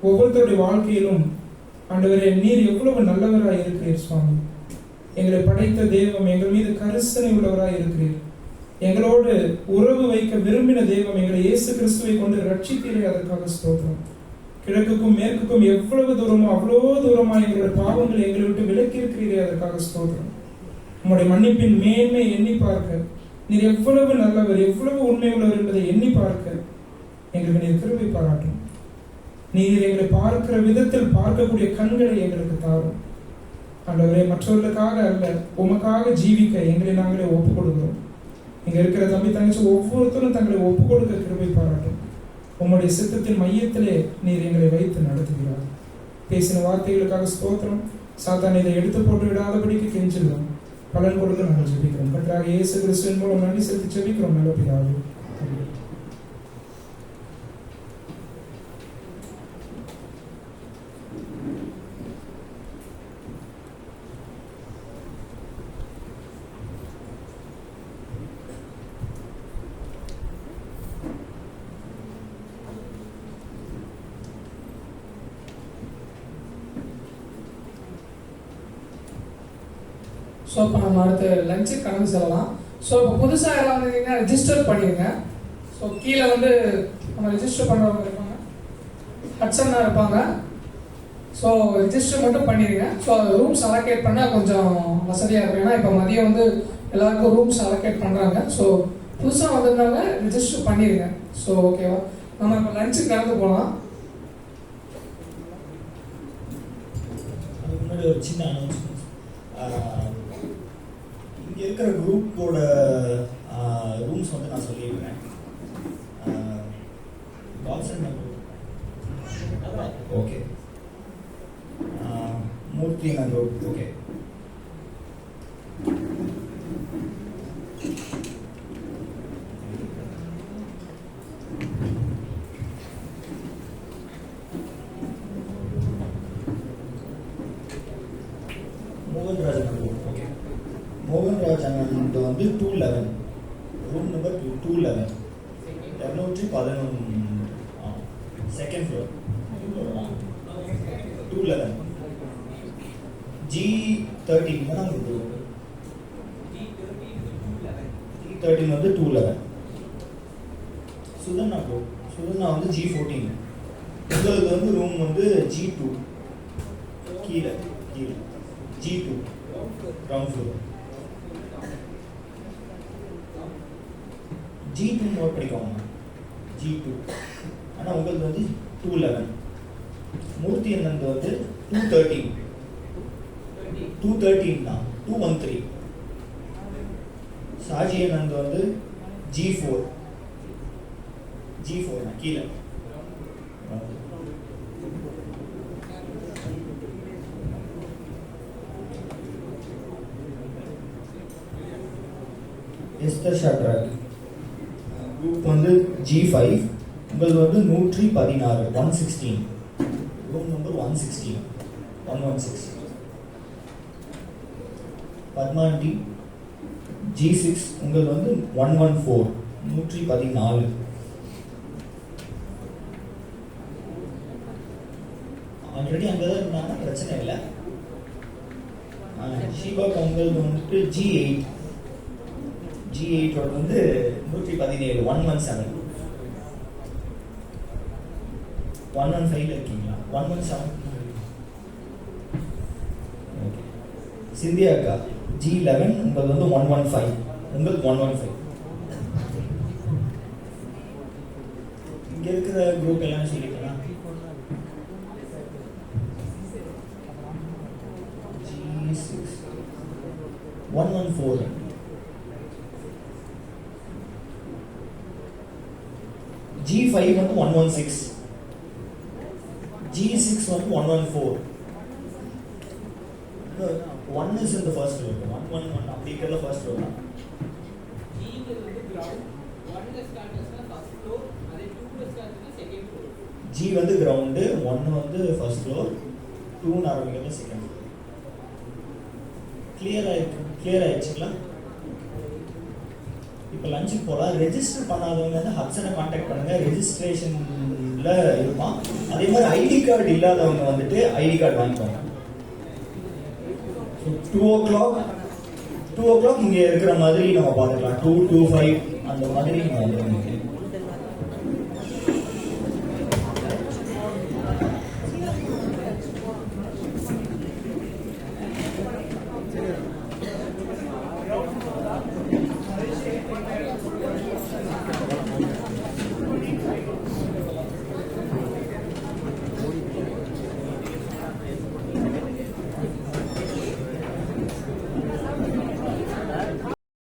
ஒவ்வொருத்தருடைய வாழ்க்கையிலும் ஆண்டவரே நீர் எவ்வளவு நல்லவராய் இருக்கிறீர் சுவாமி. எங்களை படைத்த தெய்வம், எங்கள் மீது கரிசனை உள்ளவராய் இருக்கிறீர். எங்களோடு உறவு வைக்க விரும்பின தெய்வம், எங்களை இயேசு கிறிஸ்துவை கொண்டு ரட்சித்தீரே, அதற்காக ஸ்தோத்திரம். கிழக்குக்கும் மேற்குக்கும் எவ்வளவு தூரமோ அவ்வளோ தூரமா எங்களுடைய பாவங்களை எங்களை விட்டு விலக்கி இருக்கிறீரே, அதற்காக ஸ்தோத்திரம். உங்களுடைய மன்னிப்பின் மேன்மை எண்ணி பார்க்க, நீர் எவ்வளவு நல்லவர், எவ்வளவு உண்மை உள்ளவர் என்பதை எண்ணி பார்க்க எங்களுக்கு நீர் கிருபை பாராட்டும். நீர் எங்களை பார்க்கிற விதத்தில் பார்க்கக்கூடிய கண்களை எங்களுக்கு தாரும். ஆண்டவரே, மற்றவர்களுக்காக அல்ல உமக்காக ஜீவிக்க எங்களை நாங்களே ஒப்பு கொடுக்கிறோம். இங்க இருக்கிற தம்பி தங்கச்சி ஒவ்வொருத்தரும் தங்களை ஒப்பு கொடுக்க கிருபை பாராட்டும். உம்முடைய சித்தத்தின் மையத்திலே நீர் எங்களை வைத்து நடத்துகிறார். பேசின வார்த்தைகளுக்காக ஸ்தோத்திரம். சாத்தான் இதை எடுத்து போட்டு விடாதபடிக்கு கெஞ்சிடுவோம். பலன் கொடுக்க நாங்கள் ஜெபிக்கிறோம். கர்த்தராகிய இயேசு கிறிஸ்துவின் மூலம் நன்றி செலுத்தி ஜெபிக்கிறோம் நல்ல பிதாவே. ஸோ இப்போ நம்ம அடுத்து லஞ்சுக்கு கடந்து செல்லலாம். ஸோ இப்போ புதுசாக எல்லாம் வந்தீங்கன்னா ரெஜிஸ்டர் பண்ணிடுங்க. ஸோ கீழே வந்து நம்ம ரெஜிஸ்டர் பண்ணுறவங்க இருப்பாங்க, ஹட்சன்னா இருப்பாங்க. ஸோ ரெஜிஸ்டர் மட்டும் பண்ணிடுங்க. ஸோ ரூம்ஸ் அலோகேட் பண்ணால் கொஞ்சம் வசதியாக இருக்கும். ஏன்னா இப்போ மதியம் வந்து எல்லாருக்கும் ரூம்ஸ் அலோகேட் பண்ணுறாங்க. ஸோ புதுசாக வந்திருந்தாங்க ரெஜிஸ்டர் பண்ணிடுங்க. ஸோ ஓகேவா, நம்ம இப்போ லஞ்சுக்கு கடந்து போகலாம். அதுக்கு முன்னாடி ஒரு சின்ன அனௌன்ஸ்மெண்ட். இங்கே இருக்கிற குரூப்போட ரூம்ஸ் வந்து நான் சொல்லியிருக்கேன். ஓகே, மூர்த்தி நகர். ஓகே, மோகன்ராஜ் நகர். ஓகே, மோகன்ராஜ் அண்ணன் வந்து 211, room number 211, 211, second floor, 211, G13 தான் குரூப். G13 வந்து 211. சுதன்னா குரூப், சுதன்னா வந்து G14. உங்களுக்கு வந்து ரூம் வந்து G2, கீழே G2 ground floor. G2 note பண்ணிக்கோங்க, G2. ஆனால் உங்களுக்கு வந்து 211. மூர்த்தி அண்ணன் வந்து 213 தான், 213. சாஜி அண்ணன் வந்து G4 கீழே. எஸ்தர் ஷாட்ராக் குரூப் வந்து G5. உங்களுக்கு வந்து 116, 116, ரூம் நம்பர் 116, 116. பத்மாண்டி G6 உங்களுக்கு வந்து 114, 114. ஆல்ரெடி அங்கே தான் இருந்தாங்கன்னா பிரச்சனை இல்லை. ஷீபா உங்களுக்கு வந்துட்டு G8 வந்து 117, 117. 115 இருக்கீங்களா? 117. ஓகே, சிந்தியா அக்கா G11 உங்களுக்கு வந்து 115, உங்களுக்கு 115. இங்க இருக்கிற குரூப் எல்லாமே சொல்லிக்கலாம். G6 114, G5 வந்து 116, G6 வந்து 114. 1 is in the first row. 111 அப்படி இருக்கிற first row தான். G வந்து ground, 1 ல ஸ்டார்ட் ஆச்சுனா first floor, அதே 2 ல ஸ்டார்ட் ஆச்சுனா second floor. G வந்து ground, 1 வந்து first floor, 2 ன்னு ஆரம்பிக்கிறது second floor. கிளியர் ஆயிடுச்சுங்களா? இப்போ லஞ்சுக்கு போகலாம். ரெஜிஸ்டர் பண்ணாதவங்க வந்து ஹப்சனை கான்டாக்ட் பண்ணுங்க, ரெஜிஸ்ட்ரேஷன்ல இருப்பான். அதே மாதிரி ஐடி கார்டு இல்லாதவங்க வந்துட்டு ஐடி கார்டு வாங்கிக்கோங்க. 2 o'clock இங்கே இருக்கிற மாதிரி நம்ம பார்த்துக்கலாம். 2, 2, 5 அந்த மாதிரி நம்ம